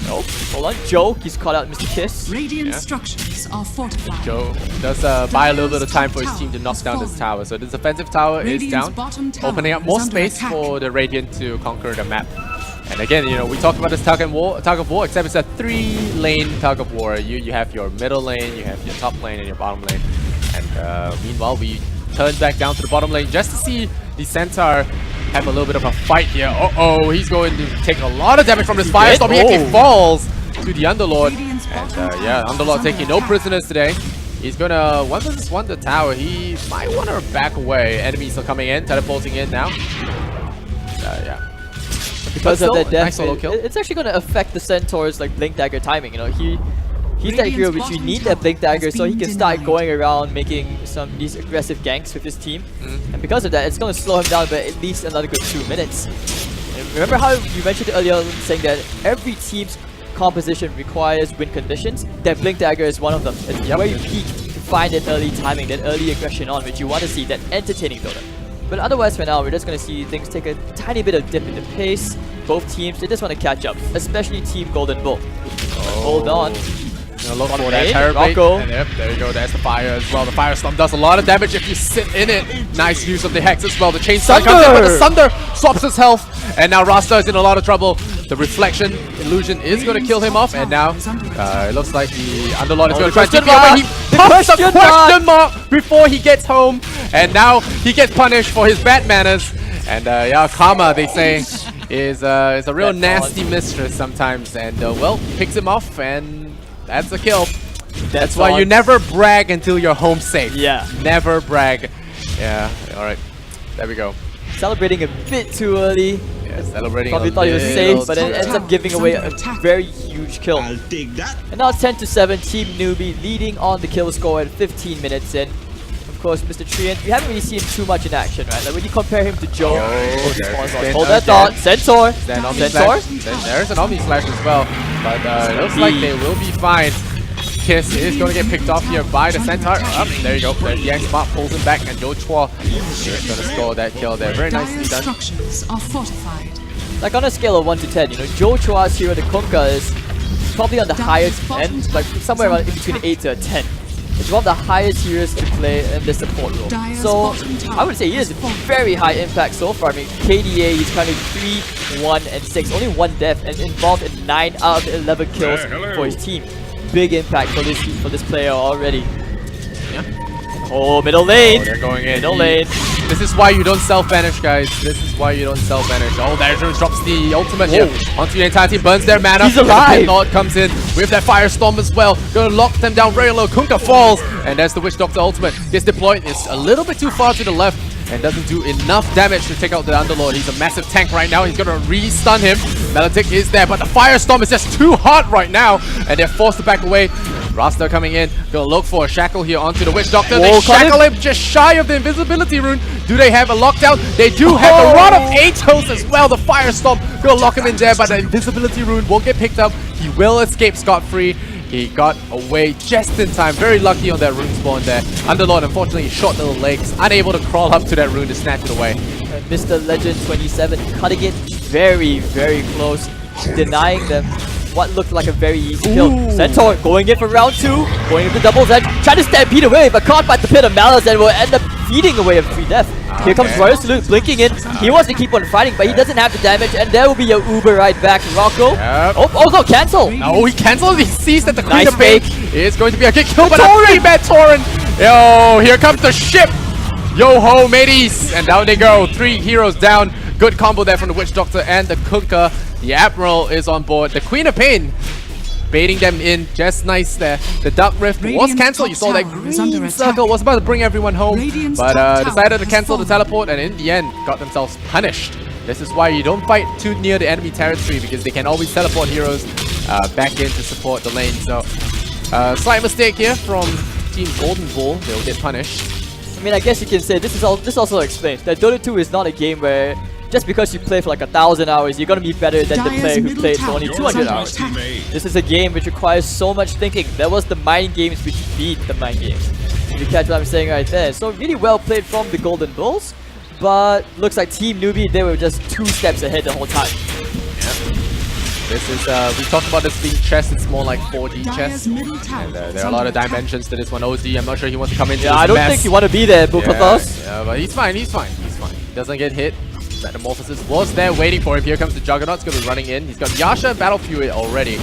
S3: Oh, hold on. Joe, he's caught out Mr. Kiss.
S4: Radiant structures are fortified.
S2: Joe does buy a little bit of time for his team to knock down this tower. So this offensive tower is down, opening up more space for the Radiant to conquer the map. And again, you know, we talked about this tug of war, except it's a 3-lane tug of war. You have your middle lane, you have your top lane, and your bottom lane. And meanwhile, we turn back down to the bottom lane just to see the Centaur have a little bit of a fight here. Uh-oh, he's going to take a lot of damage from this firestorm. He actually falls to the Underlord. And yeah, Underlord taking no prisoners today. He's gonna, once this one the tower, he might want to back away. Enemies are coming in, teleporting in now. Yeah.
S3: Because of that
S2: nice
S3: death, it's actually going to affect the Centaur's like Blink Dagger timing. You know, he's that hero which you need that Blink Dagger so he can start going around making these aggressive ganks with his team. And because of that, it's going to slow him down by at least another good 2 minutes. And remember how you mentioned earlier saying that every team's composition requires win conditions? That Blink Dagger is one of them. It's where you peak to find that early timing, that early aggression on which you want to see, that entertaining Dota. But otherwise for now, we're just going to see things take a tiny bit of dip in the pace. Both teams, they just want to catch up, especially Team Goldenbull. Hold on.
S2: Look for that terror bait. And yep, there you go, there's the fire as well. The firestorm does a lot of damage if you sit in it. Nice use of the Hex as well. The chain comes in, but the Sunder swaps his health. And now Rasta is in a lot of trouble. The reflection illusion is going to kill him off. And now it looks like the Underlord is going to try to TP up, but he pops a question mark before he gets home. And now he gets punished for his bad manners. And yeah, Karma, they say, is a real nasty mistress sometimes. And well, picks him off, and that's a kill. That's why you never brag until you're home safe. Yeah. Never brag. Yeah, alright. There we go.
S3: Celebrating a bit too early.
S2: Yeah, celebrating
S3: probably thought he was safe, but it ends up giving away a very huge kill.
S5: I'll take that.
S3: And now it's 10-7, Team Noobie leading on the kill score at 15 minutes in. Of course, Mr. Treant, we haven't really seen too much in action, right? Like when you compare him to Joe, hold that thought, Centaur,
S2: there's an Omni Slash as well, but it looks like they will be fine. Kiss is going to get picked off here by the Centaur. There you go, the Yang Smart pulls him back, and Yo Chua is going to score that kill there. Very nicely done.
S4: Structures are fortified.
S3: Like on a scale of 1 to 10, you know, Yo Chua's hero, the Kunkka, is probably on the highest end, like somewhere around in between 8 to a 10. is one of the highest heroes to play in the support role. So I would say he is very high impact so far. I mean, KDA, he's currently 3, 1, and 6, only 1 death, and involved in 9 out of 11 kills for his team. Big impact for this player already. Oh, middle lane.
S2: Oh, they're going in.
S3: Middle lane.
S2: This is why you don't self-banish, guys. This is why you don't self-banish. Oh, there drops the ultimate here onto the entire team. Burns their mana.
S3: He's alive.
S2: Lord comes in with that firestorm as well. Gonna lock them down very low. Kunkka falls. And there's the Witch Doctor ultimate. Gets deployed. It's a little bit too far to the left and doesn't do enough damage to take out the Underlord. He's a massive tank right now. He's gonna re-stun him. Melitic is there, but the firestorm is just too hot right now. And they're forced to back away. Rasta coming in, gonna look for a shackle here onto the Witch Doctor. They shackle him just shy of the invisibility rune. Do they have a lockdown? They do have the Rod of Atos as well. The Firestorm gonna lock him in there, but the invisibility rune won't get picked up. He will escape scot-free. He got away just in time. Very lucky on that rune spawn there. Underlord, unfortunately, short little legs, unable to crawl up to that rune to snatch it away.
S3: And Mr. Legend 27 cutting it very, very close, denying them what looked like a very easy kill. Centaur going in for round 2, going into Double's Edge, trying to stampede away, but caught by the Pit of Malice and will end up feeding away a free death. Here comes Royal Salute blinking in. He wants to keep on fighting, but he doesn't have the damage, and there will be a Uber right back. Rocco. Oh, no, cancel!
S2: No, he cancels. He sees that the Queen
S3: Nice
S2: of Pain is going to be a kick kill, but a 3-man Torrent. Yo, here comes the ship. Yo ho, mateys! And down they go. 3 heroes down. Good combo there from the Witch Doctor and the Kunkka. The Admiral is on board. The Queen of Pain baiting them in just nice there. The Dark Rift was cancelled. You saw that green circle was about to bring everyone home, but decided to cancel the teleport and in the end got themselves punished. This is why you don't fight too near the enemy territory, because they can always teleport heroes back in to support the lane. So slight mistake here from Team Goldenbull. They'll get punished.
S3: I mean, I guess you can say this also explains that Dota 2 is not a game where just because you play for like 1,000 hours, you're gonna be better than the player who played for only 200 hours. This is a game which requires so much thinking. There was the mind games which beat the mind games. If you catch what I'm saying right there. So really well played from the Golden Bulls, but looks like Team Noobie, they were just 2 steps ahead the whole time.
S2: This is, we talked about this being chess, it's more like 4D chess. And there are a lot of dimensions to this one. OZ, I'm not sure he wants to come into this
S3: I don't think you want to be there, Bukathos.
S2: Yeah, but he's fine. He doesn't get hit. Metamorphosis was there waiting for him. Here comes the Juggernaut's going to be running in. He's got Yasha and Battle Fury already.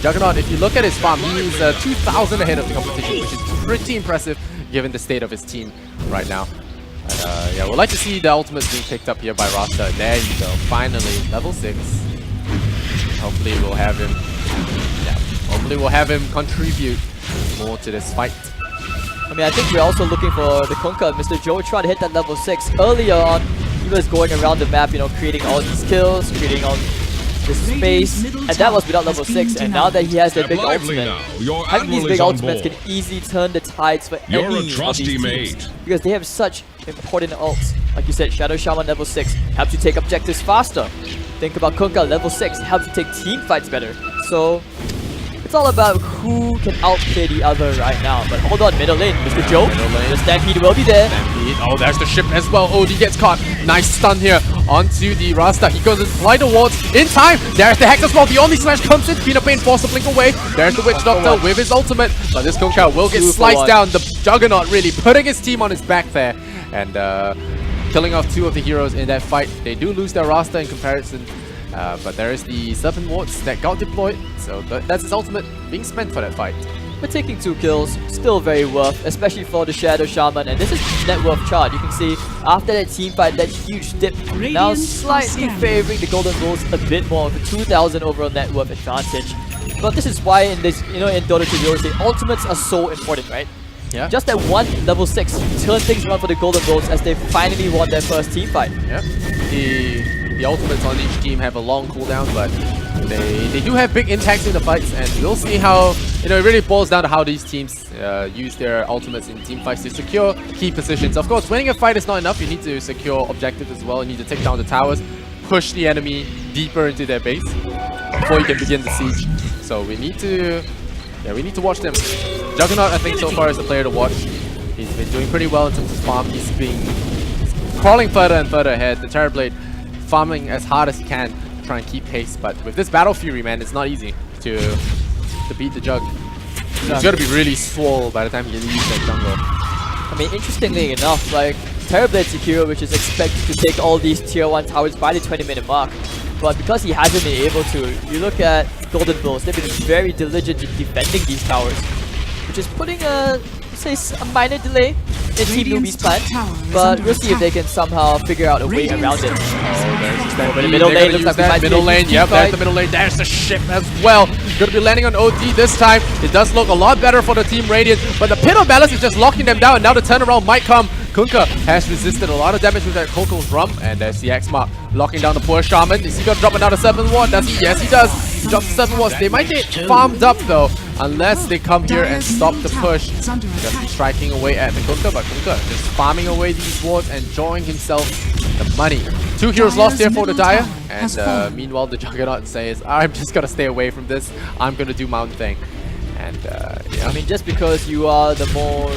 S2: Juggernaut, if you look at his farm, he's 2,000 ahead of the competition, which is pretty impressive given the state of his team right now. And, yeah, we'd like to see the ultimates being picked up here by Rasta. There you go. Finally, level 6. Hopefully we'll have him. Yeah, hopefully we'll have him contribute more to this fight.
S3: I mean, I think we're also looking for the Kunkka. Mr. Joe tried to hit that level 6 earlier on. He was going around the map, you know, creating all these kills, creating all this space, and that was without level 6. And now that he has that big ultimate, having these big ultimates can easily turn the tides for any of these teams, because they have such important ults. Like you said, Shadow Shaman level 6 helps you take objectives faster. Think about Kunkka level 6 helps you take team fights better. So it's all about who can outplay the other right now. But hold on, middle lane, Mr. Joe. The Stampede will be there.
S2: Stampede. Oh, there's the ship as well. OD gets caught. Nice stun here onto the Rasta. He goes to fly the wards in time. There's the Hex as well. The only slash comes in. Queen of Pain forced to blink away. There's the Witch Doctor with his ultimate. But this Kunkka will get sliced down. The Juggernaut really putting his team on his back there. And killing off 2 of the heroes in that fight. They do lose their Rasta in comparison. But there is the Serpent Wards that got deployed, so that's his ultimate being spent for that fight.
S3: But taking 2 kills, still very worth, especially for the Shadow Shaman, and this is net worth chart. You can see after that team fight, that huge dip, now slightly favoring the Golden Bulls a bit more with a 2,000 overall net worth advantage. But this is why in this, you know, in Dota 2, we always say ultimates are so important, right?
S2: Yeah.
S3: Just that one level 6 turn things around for the Golden Bulls as they finally won their first team fight.
S2: Yeah. The ultimates on each team have a long cooldown, but they do have big impacts in the fights, and we'll see how, you know, it really boils down to how these teams use their ultimates in team fights to secure key positions. Of course, winning a fight is not enough. You need to secure objectives as well. You need to take down the towers, push the enemy deeper into their base before you can begin the siege. So we need to watch them. Juggernaut, I think, so far is the player to watch. He's been doing pretty well in terms of farm. He's crawling further and further ahead. The Terrorblade farming as hard as he can to try and keep pace, but with this Battle Fury, man, it's not easy to beat the Jug. He's gonna be really swole by the time he leaves that jungle.
S3: I mean, interestingly enough, like, Terrorblade's a hero which is expected to take all these tier 1 towers by the 20-minute mark. But because he hasn't been able to, you look at Goldenbull, they've been very diligent in defending these towers, which is putting a minor delay in Team Noobie's plan, but we'll see if they can somehow figure out a way around it.
S2: Over
S3: the middle lane, looks like we might see a
S2: middle lane,
S3: team
S2: yep,
S3: fight.
S2: there's the middle lane, there's the ship as well. Gonna be landing on OD this time. It does look a lot better for the Team Radiant, but the Pit of Malice is just locking them down, and now the turnaround might come. Kunkka has resisted a lot of damage with that Coco's Rum, and there's the X Mark locking down the poor Shaman. Is he gonna drop another 7 ward? Does he? Yes, he does. He drops 7 wards. They might get farmed up though, unless they come here and stop the push. Just striking away at the Kunkka, but Kunkka just farming away these wards and drawing himself the money. 2 heroes lost here for the Dire, and meanwhile the Juggernaut says, I'm just gonna stay away from this. I'm gonna do my own thing. And yeah.
S3: I mean, just because you are the more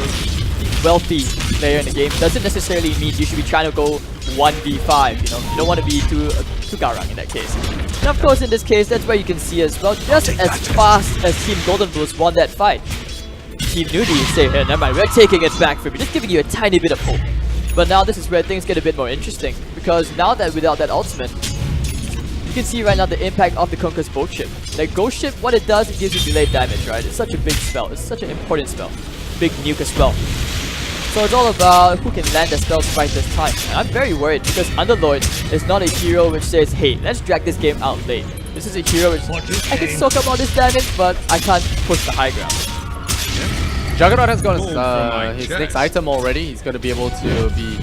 S3: wealthy player in the game doesn't necessarily mean you should be trying to go 1v5, you know? You don't want to be too Garang in that case. And of course in this case, that's where you can see as well, just as fast as Team Goldenbull won that fight, Team Noobie say, hey, never mind, we're taking it back from you, just giving you a tiny bit of hope. But now this is where things get a bit more interesting, because now that without that ultimate, you can see right now the impact of the Kunkka's boat ship. Like Ghost Ship, what it does, it gives you delayed damage, right? It's such a big spell, it's such an important spell. Big nuke as well. So it's all about who can land the spells right this time. And I'm very worried because Underlord is not a hero which says, hey, let's drag this game out late. This is a hero which I can soak up all this damage, but I can't push the high ground.
S2: Juggernaut has got his next item already. He's going to be able to be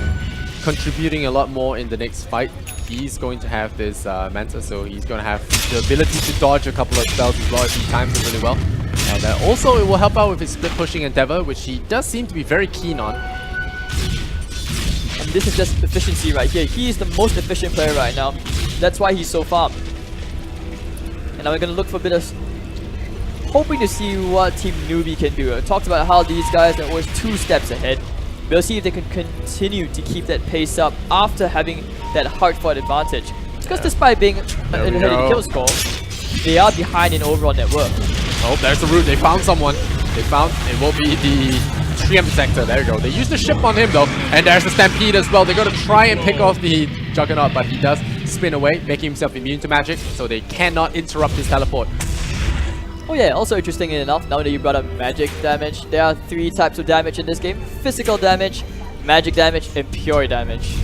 S2: contributing a lot more in the next fight. He's going to have this Manta, so he's going to have the ability to dodge a couple of spells as well if he times it really well. And also it will help out with his split pushing endeavor, which he does seem to be very keen on.
S3: And this is just efficiency right here. He is the most efficient player right now. That's why he's so farmed. And now we're going to look for a bit of hoping to see what Team Noobie can do. I talked about how these guys are always 2 steps ahead. We'll see if they can continue to keep that pace up after having that hard-fought advantage. Because despite being ahead in kill score, they are behind in overall net worth.
S2: Oh, there's the route. They found someone. They found, it will be the Triumph Sector. There you go. They used the ship on him though. And there's the Stampede as well. They're going to try and pick off the Juggernaut, but he does spin away, making himself immune to magic, so they cannot interrupt his teleport.
S3: Oh yeah, also interesting enough, now that you brought up magic damage, there are 3 types of damage in this game. Physical damage, magic damage, and pure damage.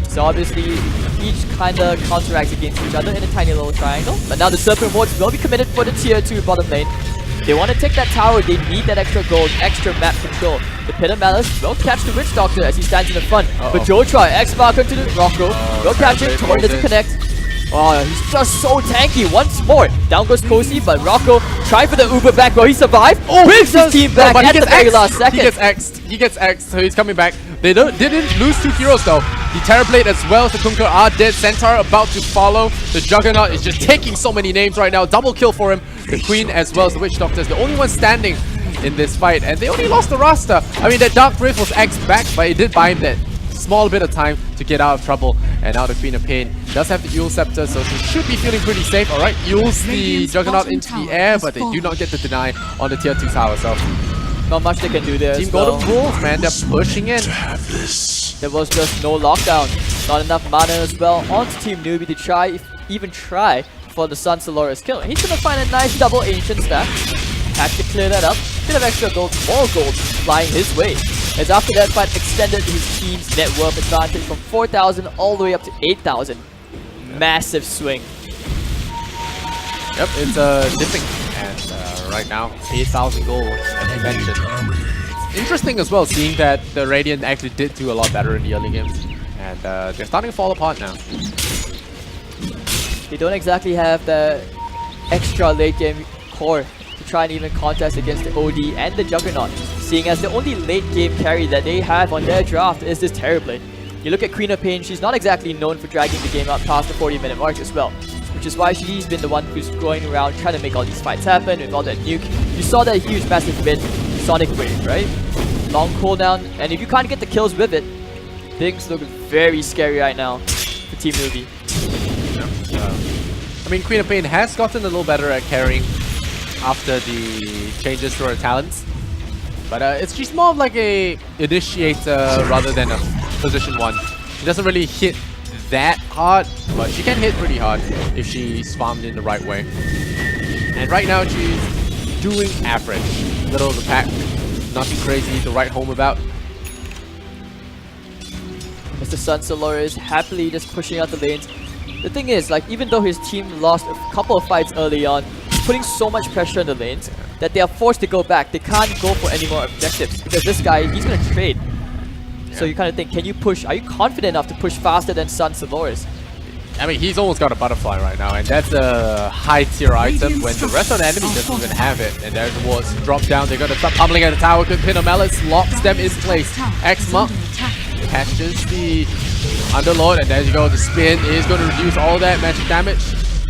S3: So obviously, each kind of counteracts against each other in a tiny little triangle. But now the Serpent Wards will be committed for the tier 2 bottom lane. They want to take that tower, they need that extra gold, extra map control. The Pit of Malice will catch the Witch Doctor as he stands in the front. But Joetry, X-Mark onto the Rocco, will catch him, Torn doesn't connect. Oh, he's just so tanky once more. Down goes Kosi, but Rocco trying for the Uber back. Will he survive? Oh, brings his team back at the very last second.
S2: He gets X'd, so he's coming back. They didn't lose 2 heroes though. The Terrorblade as well as the Kunkka are dead. Centaur about to follow. The Juggernaut is just taking so many names right now. Double kill for him. The Queen as well as the Witch Doctor is the only one standing in this fight. And they only lost the Rasta. I mean, that Dark Rift was X'd back, but it did buy him that small bit of time to get out of trouble. And now the Queen of Pain does have the Eul Scepter, so she should be feeling pretty safe. Alright, Eul's the Juggernaut into the air, but they do not get the deny on the tier 2 tower, so
S3: not much they can do there.
S2: Team Goldenbull, man, they're pushing in.
S3: There was just no lockdown. Not enough mana as well onto Team Noobie to try, even try for the Sun Solaris kill. And he's gonna find a nice double ancient stack. Has to clear that up. Bit of extra gold, more gold flying his way. As after that fight extended his team's net worth advantage from 4,000 all the way up to 8,000. Massive swing.
S2: Yep, it's dipping. And right now, 8,000 gold, as you mentioned. Interesting as well, seeing that the Radiant actually did do a lot better in the early games. And they're starting to fall apart now.
S3: They don't exactly have the extra late game core to try and even contest against the OD and the Juggernaut, seeing as the only late game carry that they have on their draft is this Terrorblade. You look at Queen of Pain, she's not exactly known for dragging the game out past the 40-minute mark as well, which is why she's been the one who's going around trying to make all these fights happen with all that nuke. You saw that huge massive bit, Sonic Wave, right? Long cooldown, and if you can't get the kills with it, things look very scary right now for Team Noobie.
S2: I mean, Queen of Pain has gotten a little better at carrying after the changes to her talents. But she's more of like a initiator rather than a position 1. She doesn't really hit that hard, but she can hit pretty hard if she's farmed in the right way. And right now she's doing average. Middle of the pack, nothing crazy to write home about.
S3: Mr. Sunsalor is happily just pushing out the lanes. The thing is, like, even though his team lost a couple of fights early on, putting so much pressure on the lanes that they are forced to go back. They can't go for any more objectives because this guy, he's gonna trade. So you kind of think, can you push? Are you confident enough to push faster than Sunsalor is?
S2: I mean, he's almost got a butterfly right now, and that's a high tier item when the rest of the enemy doesn't even have it. And there's the wards drop down. They're gonna start pummeling at the tower. Good pin of Malice locks them in place. X-Mark catches the Underlord, and there you go. The spin is going to reduce all that magic damage.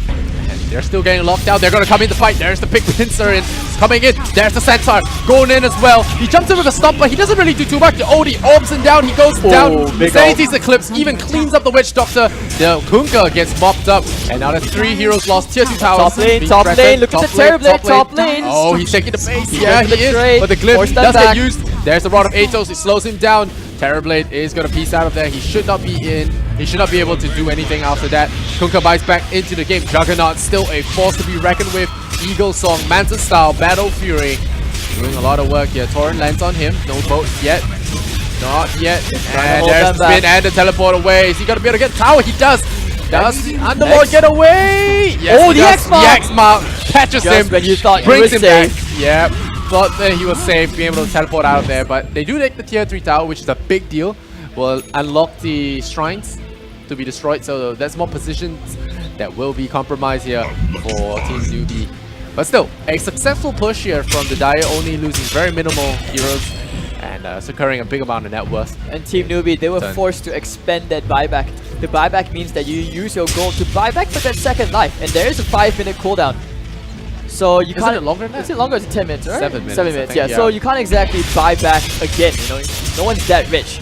S2: And they're still getting locked out. They're going to come in to fight. There's the Pick Pincer in, coming in. There's the Centaur going in as well. He jumps in with a stomp, but he doesn't really do too much. The OD orbs him down. He goes down. Sanity's Eclipse even cleans up the Witch Doctor. The Kunkka gets mopped up. And now there's 3 heroes lost. Tier 2 towers.
S3: Top lane. Look at the Terrorblade. Top lane.
S2: Oh, he's taking the base. Yeah, he is. But the Glyph does get used. There's the Rod of Atos. It slows him down. Terrorblade is going to piece out of there. He should not be in. He should not be able to do anything after that. Kunkka bites back into the game. Juggernaut still a force to be reckoned with. Eagle Song, Manta Style, Battle Fury. Doing a lot of work here. Torrent lands on him. No boats yet. Not yet. And there's the spin and the teleport away. Is he going to be able to get the tower? He does. Does the Underlord get away? Yes,
S3: oh, the X-Mark!
S2: The X-Mark catches him.
S3: When you thought
S2: brings him
S3: safe.
S2: back. Yep. Thought that he was safe, being able to teleport out of there, but they do take the tier 3 tower, which is a big deal. Will unlock the shrines to be destroyed, so that's more positions that will be compromised here for Team Noobie. But still, a successful push here from the Dire, only losing very minimal heroes and securing a big amount of net worth.
S3: And Team Noobie, they were forced to expend that buyback. The buyback means that you use your gold to buy back for that second life, and there is a 5-minute cooldown. So you can't.
S2: Is it longer than that?
S3: Is it longer? It's 10 minutes, right?
S2: 7 minutes.
S3: 7 minutes,
S2: think,
S3: yeah. So you can't exactly buy back again. You know, no one's that rich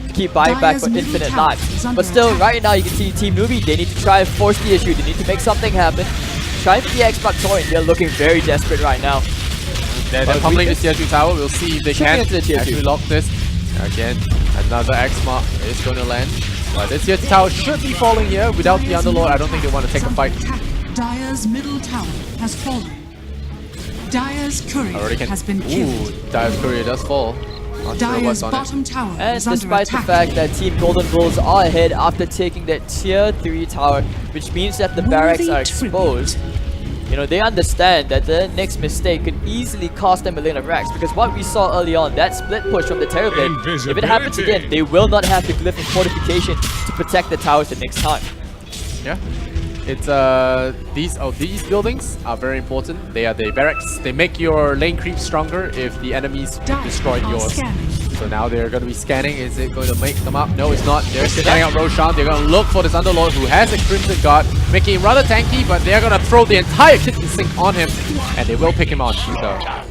S3: to keep buying back for infinite lives. But still, right now you can see Team Noobie. They need to try and force the issue. They need to make something happen. Try for the X-Mark Torrent. They're looking very desperate right now.
S2: They're pummeling the tier 2 tower. We'll see if they can actually lock this. Again, another X-Mark is going to land. But this tier 2 tower should be falling here. Without the Underlord, I don't think they want to take a fight.
S4: Dire's middle tower has fallen. Dire's courier has been killed.
S2: Ooh, Dire's courier does fall. Not sure what's on
S4: bottom tower
S3: and
S4: is under
S3: despite the
S4: attack.
S3: fact that Team Goldenbulls are ahead after taking that tier 3 tower, which means that the barracks are exposed, you know, they understand that the next mistake could easily cost them a lane of racks, because what we saw early on, that split push from the Terrorblade, if it happens again, they will not have the Glyph of Fortification to protect the towers the next time.
S2: Yeah. It's these buildings are very important. They are the barracks. They make your lane creep stronger if the enemies destroyed yours. So now they're going to be scanning. Is it going to make them up? No, it's not. They're scanning out Roshan. They're going to look for this Underlord who has a Crimson Guard, making him rather tanky, but they're going to throw the entire kitchen sink on him, and they will pick him on. So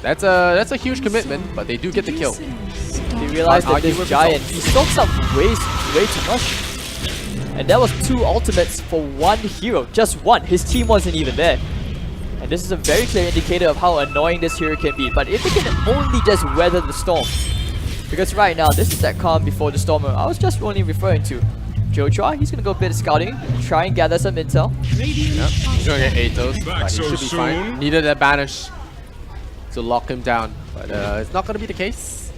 S2: that's a huge commitment, but they do get the kill.
S3: They realize that this giant, he soaks up way too much. And that was 2 ultimates for 1 hero. Just 1. His team wasn't even there. And this is a very clear indicator of how annoying this hero can be. But if they can only just weather the storm. Because right now, this is that calm before the storm I was just only referring to. Joshua, he's going to go a bit of scouting, try and gather some intel.
S2: Yep. He's going to get Atos, but he should be fine. Needed that banish to lock him down. But it's not going to be the case.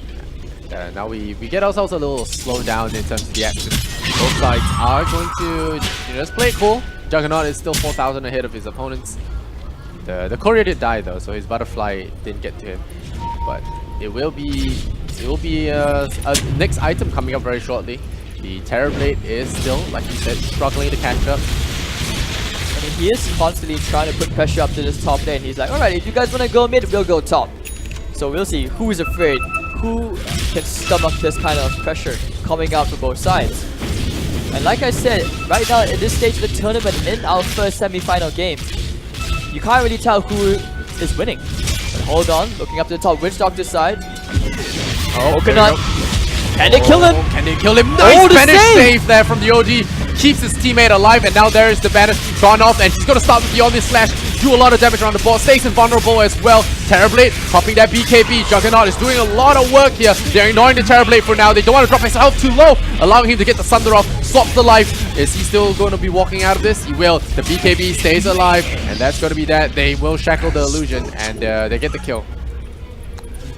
S2: Now we get ourselves a little slowed down in terms of the action. Both sides are going to just play it cool. Juggernaut is still 4,000 ahead of his opponents. The courier did die though, so his butterfly didn't get to him. But it will be a next item coming up very shortly. The Terrorblade is still, like you said, struggling to catch up.
S3: I mean, he is constantly trying to put pressure up to this top lane. He's like, alright, if you guys want to go mid, we'll go top. So we'll see who is afraid. Who can stomach this kind of pressure coming out from both sides. And like I said, right now at this stage of the tournament, in our first semi-final game, you can't really tell who is winning. But hold on, looking up to the top, Witch Doctor's side. Oh, Coconut. Can they kill him?
S2: Can they kill him? Nice banish save there from the OD. Keeps his teammate alive, and now there is the banish gone off, and he's going to start with the Omni Slash. do a lot of damage around the board, stays invulnerable as well. Terrorblade popping that BKB. Juggernaut is doing a lot of work here. They're ignoring the Terrorblade for now. They don't want to drop his health too low, allowing him to get the Sunder off, swaps the life. Is he still going to be walking out of this? He will. The BKB stays alive, and that's going to be that. They will shackle the illusion, and they get the kill.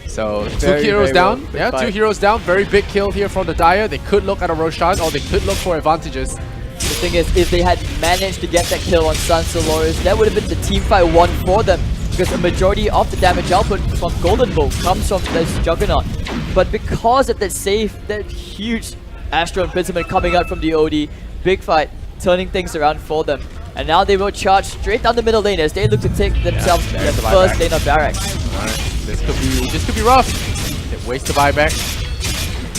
S2: So two heroes down. Yeah, two heroes down. Very big kill here from the Dire. They could look at a Roshan, or they could look for advantages.
S3: The thing is, if they had managed to get that kill on Sansalores, that would have been the team fight one for them. Because the majority of the damage output from Goldenbull comes from this Juggernaut. But because of that save, that huge Astral Imprisonment coming out from the OD, big fight, turning things around for them. And now they will charge straight down the middle lane as they look to take themselves to the first lane of Barracks.
S2: Alright, this could be rough. They waste the buyback.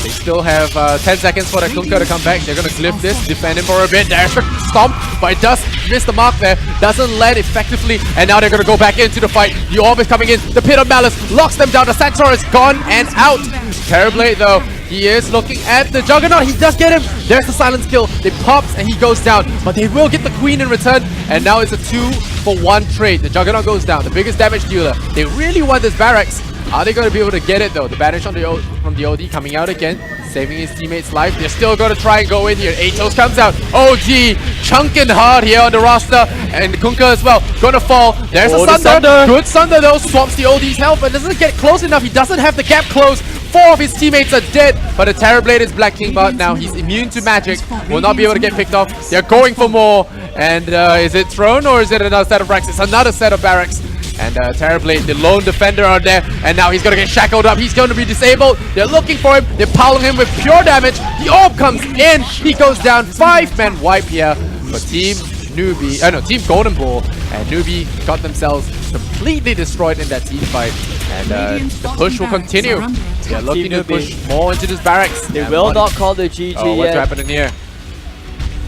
S2: They still have 10 seconds for the Kunkka to come back. They're going to glyph this, defend him for a bit. There's a stomp, but it does miss the mark there. Doesn't land effectively, and now they're going to go back into the fight. The Orb is coming in. The Pit of Malice locks them down. The Centaur is gone and out. Terrorblade, though, he is looking at the Juggernaut. He does get him. There's the silence kill. It pops, and he goes down. But they will get the Queen in return, and now it's a 2-for-1 trade. The Juggernaut goes down, the biggest damage dealer. They really want this Barracks. Are they going to be able to get it though? The banish on from the OD coming out again, saving his teammate's life. They're still going to try and go in here. Atos comes out. OG chunking hard here on the roster, and Kunkka as well. Going to fall. There's a Sunder. Good Sunder though. Swaps the OD's health, but doesn't get close enough. He doesn't have the gap closed. 4 of his teammates are dead, but the Terrorblade is Black King Bot now. He's immune to magic. Will not be able to get picked off. They're going for more. And is it Throne or is it another set of Barracks? It's another set of Barracks. And Terrorblade, the lone defender are there, and now he's going to get shackled up. He's going to be disabled. They're looking for him. They're piling him with pure damage. The Orb comes in. He goes down. 5-man wipe here for Team Noobie. Team Goldenbull. And Noobie got themselves completely destroyed in that team fight. And the push will continue. They're looking to push more into this Barracks.
S3: They will not call the GG
S2: yet. What's
S3: yet.
S2: happening here?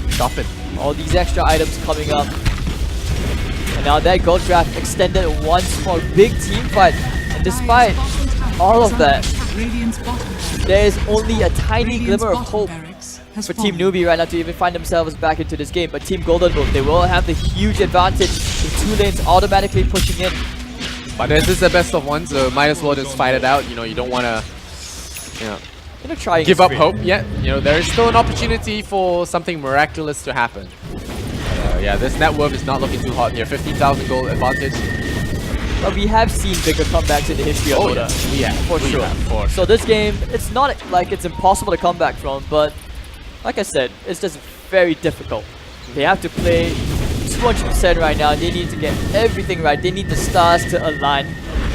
S2: Stop it.
S3: All these extra items coming up. And now that gold draft extended once more. Big team fight. And despite all of that, there is only a tiny glimmer of hope for Team Noobie right now to even find themselves back into this game. But Team Goldenbull, they will have the huge advantage with 2 lanes automatically pushing in.
S2: But this is the best of one, so might as well just fight it out. You know, you don't want to, give up hope yet. You know, there is still an opportunity for something miraculous to happen. Yeah, this net worth is not looking too hot here. 15,000 gold advantage.
S3: But we have seen bigger comebacks in the history of Dota.
S2: Yeah,
S3: for sure. So this game, it's not like it's impossible to come back from, but like I said, it's just very difficult. They have to play 200% right now. They need to get everything right. They need the stars to align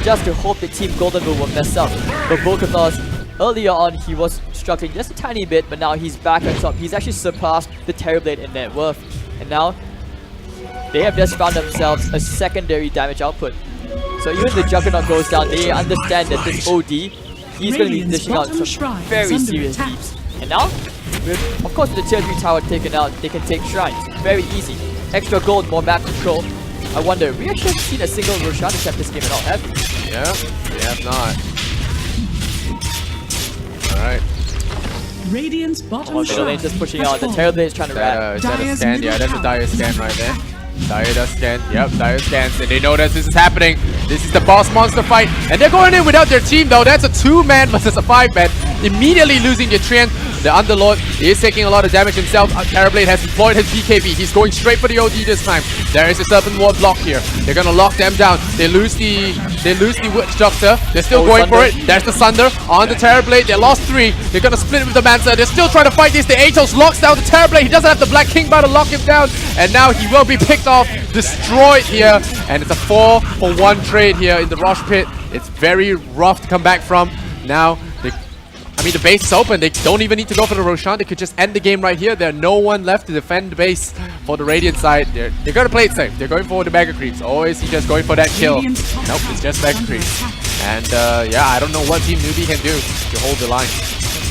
S3: just to hope that Team Goldenbull will mess up. But Volkathos, earlier on, he was struggling just a tiny bit, but now he's back on top. He's actually surpassed the Terrorblade in net worth. And now, they have just found themselves a secondary damage output. So even the Juggernaut goes down, they understand that this OD, he's going to be dishing out some very serious deeps. And now, with, of course, with the tier 3 tower taken out, they can take shrines. Very easy. Extra gold, more map control. I wonder, we actually haven't seen a single Roshan attempt this game at all, have we?
S2: Yeah, we have not. Alright.
S4: Radiant's bottom
S3: shrine just pushing out. The Terrorblade is trying to rat.
S2: Is that a scan? Yeah, that's a Dire scan right there. Dire does scan. Yep, Dire scans. And they know that this is happening. This is the boss monster fight. And they're going in without their team though. That's a 2-man versus a 5-man. Immediately losing the Trian. The Underlord is taking a lot of damage himself. Terrorblade has deployed his BKB. He's going straight for the OD this time. There is a Serpent Ward block here. They're gonna lock them down. They lose the Witch Doctor. They're still going for it. There's the Sunder on the Terrorblade. They lost 3. They're gonna split with the Mancer. They're still trying to fight this. The Atos locks down the Terrorblade. He doesn't have the Black King Bar to lock him down. And now he will be picked off, destroyed here. And it's a 4-for-1 trade here in the Rosh Pit. It's very rough to come back from. Now, the base is open. They don't even need to go for the Roshan. They could just end the game right here. There's no one left to defend the base for the Radiant side. They're going to play it safe. They're going for the Mega Creeps. Always just going for that kill. Nope, it's just Mega Creeps. And yeah, I don't know what Team Noobie can do to hold the line.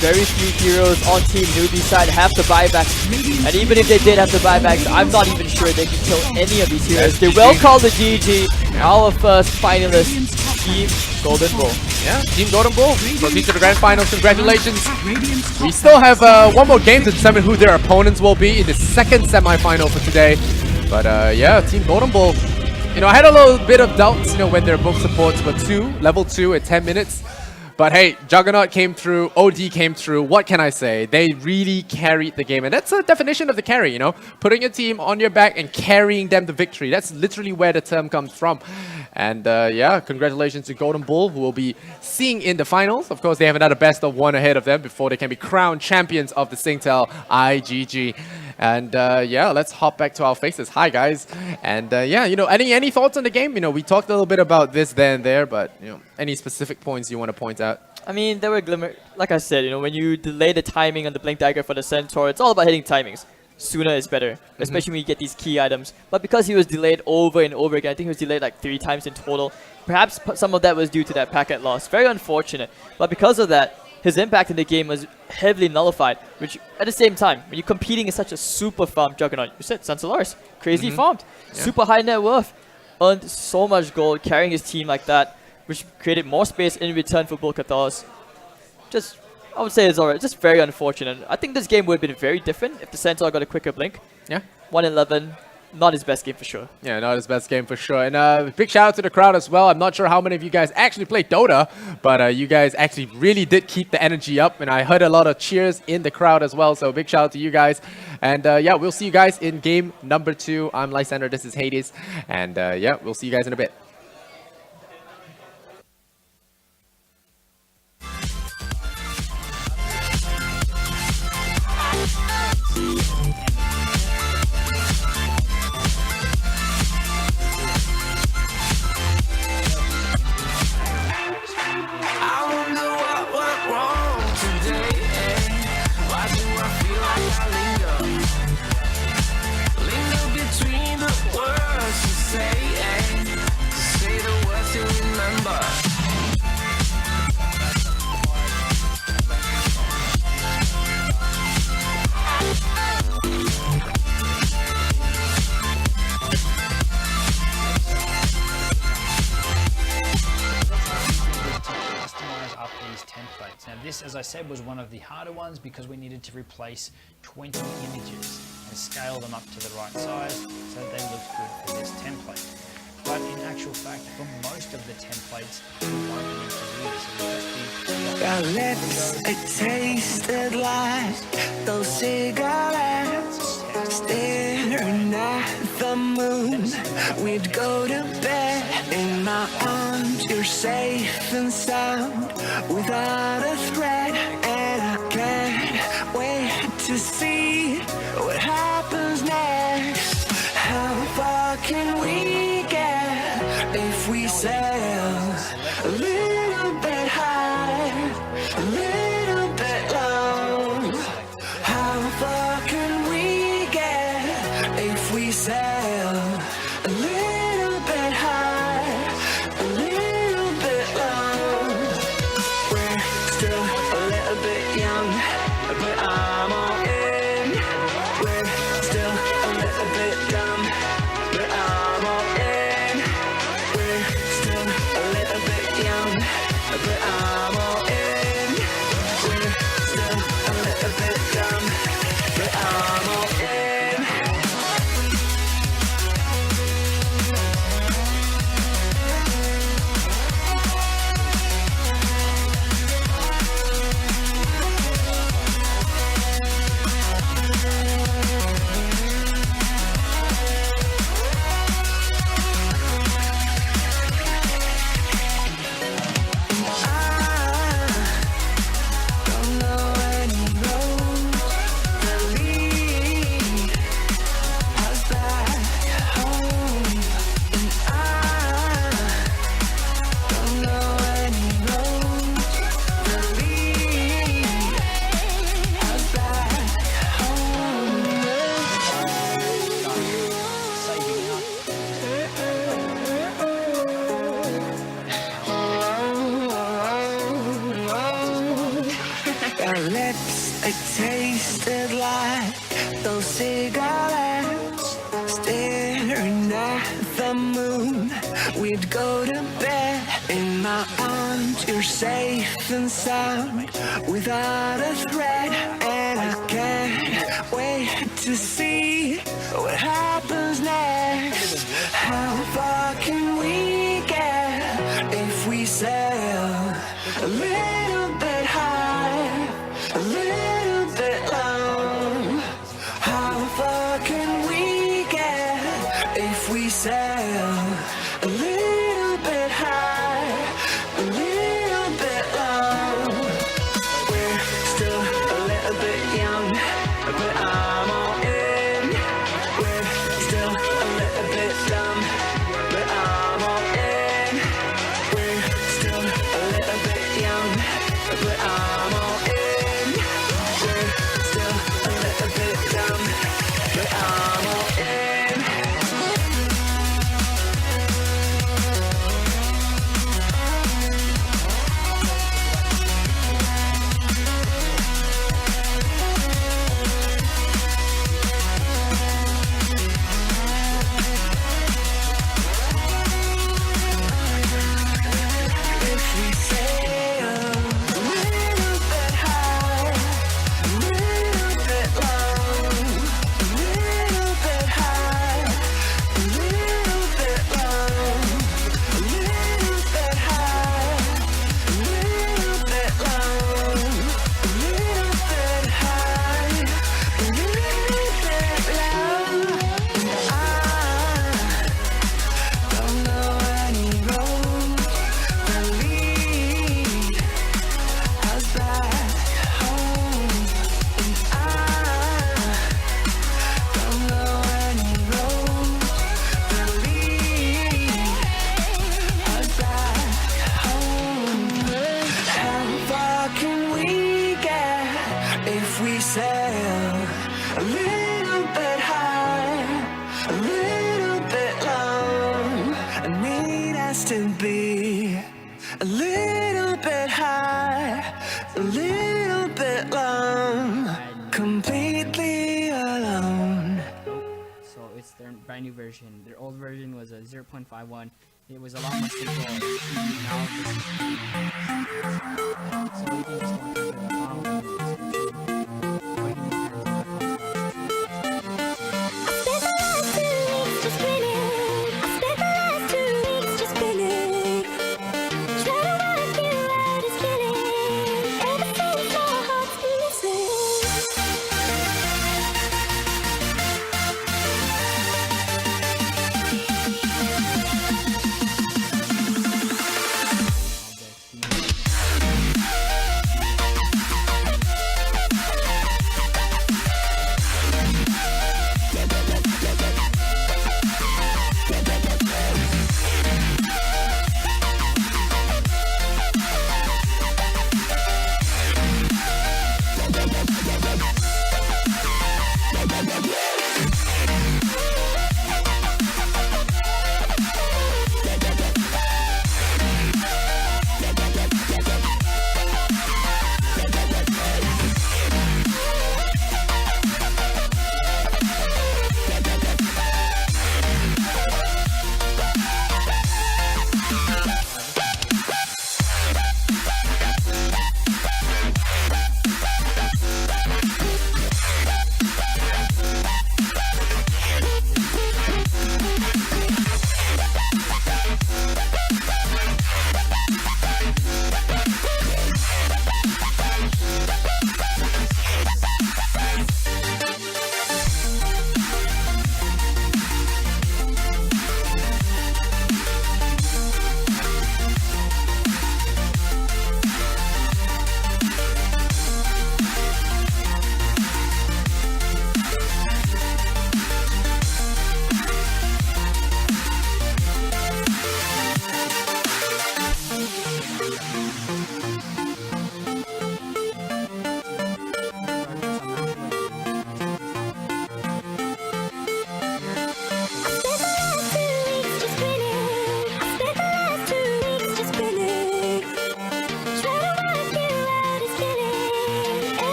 S3: Very few heroes on Team Noobie side have the buybacks. And even if they did have the buybacks, I'm not even sure they can kill any of these heroes. They will call the GG. Our first finalist, Team Goldenbull.
S2: Yeah, Team Goldenbull proceed to the grand finals. Congratulations. We still have one more game to determine who their opponents will be in the second semi-final for today. But yeah, Team Goldenbull You know, I had a little bit of doubts, you know, when their both supports were level 2 at 10 minutes. But hey, Juggernaut came through, OD came through. What can I say? They really carried the game. And that's a definition of the carry, you know? Putting your team on your back and carrying them to victory. That's literally where the term comes from. And yeah, congratulations to Goldenbull, who will be seeing in the finals. Of course, they have another best of 1 ahead of them before they can be crowned champions of the Singtel IGG. And yeah, let's hop back to our faces. Hi, guys. And yeah, you know, any thoughts on the game? You know, we talked a little bit about this, there, and there, but, you know, any specific points you want to point out?
S3: I mean, there were glimmer. Like I said, you know, when you delay the timing on the Blink Dagger for the Centaur, it's all about hitting timings. Sooner is better, especially when you get these key items. But because he was delayed over and over again, I think he was delayed like 3 times in total. Perhaps some of that was due to that packet loss. Very unfortunate. But because of that, his impact in the game was heavily nullified, which at the same time, when you're competing in such a super farmed Juggernaut, you said Sansalaris, crazy farmed, super high net worth, earned so much gold carrying his team like that, which created more space in return for Bull Cathars. Just, I would say it's alright, just very unfortunate. I think this game would have been very different if the Centaur got a quicker blink. Yeah. 1-11. Not his best game for sure. Yeah, not his best game for sure. And big shout out to the crowd as well. I'm not sure how many of you guys actually played Dota, but you guys actually really did keep the energy up. And I heard a lot of cheers in the crowd as well. So big shout out to you guys. And yeah, we'll see you guys in game number 2. I'm Lysander, this is Hades. And yeah, we'll see you guys in a bit.
S5: Now this, as I said, was one of the harder ones because we needed to replace 20 images and scale them up to the right size so that they looked good for this template. But in actual fact, for most of the templates, you won't need to do this. It will just be...
S6: Our lips, it tasted like those cigarettes. Staring at the moon, we'd go to bed in my arms. You're safe and sound without a threat, and I can't wait to see what happens next. How far can we get if we sail a little bit high, a little bit low? How far can we get if we sail a little bit high, a little bit low? We're still a little bit young, but I'm all in. We're still a little bit dumb, but I'm all in. We're still a little bit young, but I'm all in. We're still a little bit dumb, but I'm all in. Our lips, it tasted like those cigarettes. Staring at the moon, we'd go to bed in my arms. You're safe and sound without a threat, and I can't wait to to see what happens next. How far can we get if we sail a little bit high, a little bit low? How far can we get if we sail a little bit high, a little bit low? We're still a little bit young, but I'm all in. We're still a little bit dumb, but I'm all in. We're still a little bit young, but I'm all in. We're still a little bit dumb, but I'm all in. If we sail a little bit high, a little bit low, a little bit high, a little bit low, a little bit high, a little bit low, a little bit high, a little bit low. I don't know any road that lead us back home, and I don't know any road that lead us back home. How far can we get if we sail a little bit high, a little bit low? I need us to be a little bit high, a little bit low, completely alone.
S7: So it's their brand new version. Their old version was a 0.51. It was a lot more simple. Now so we can just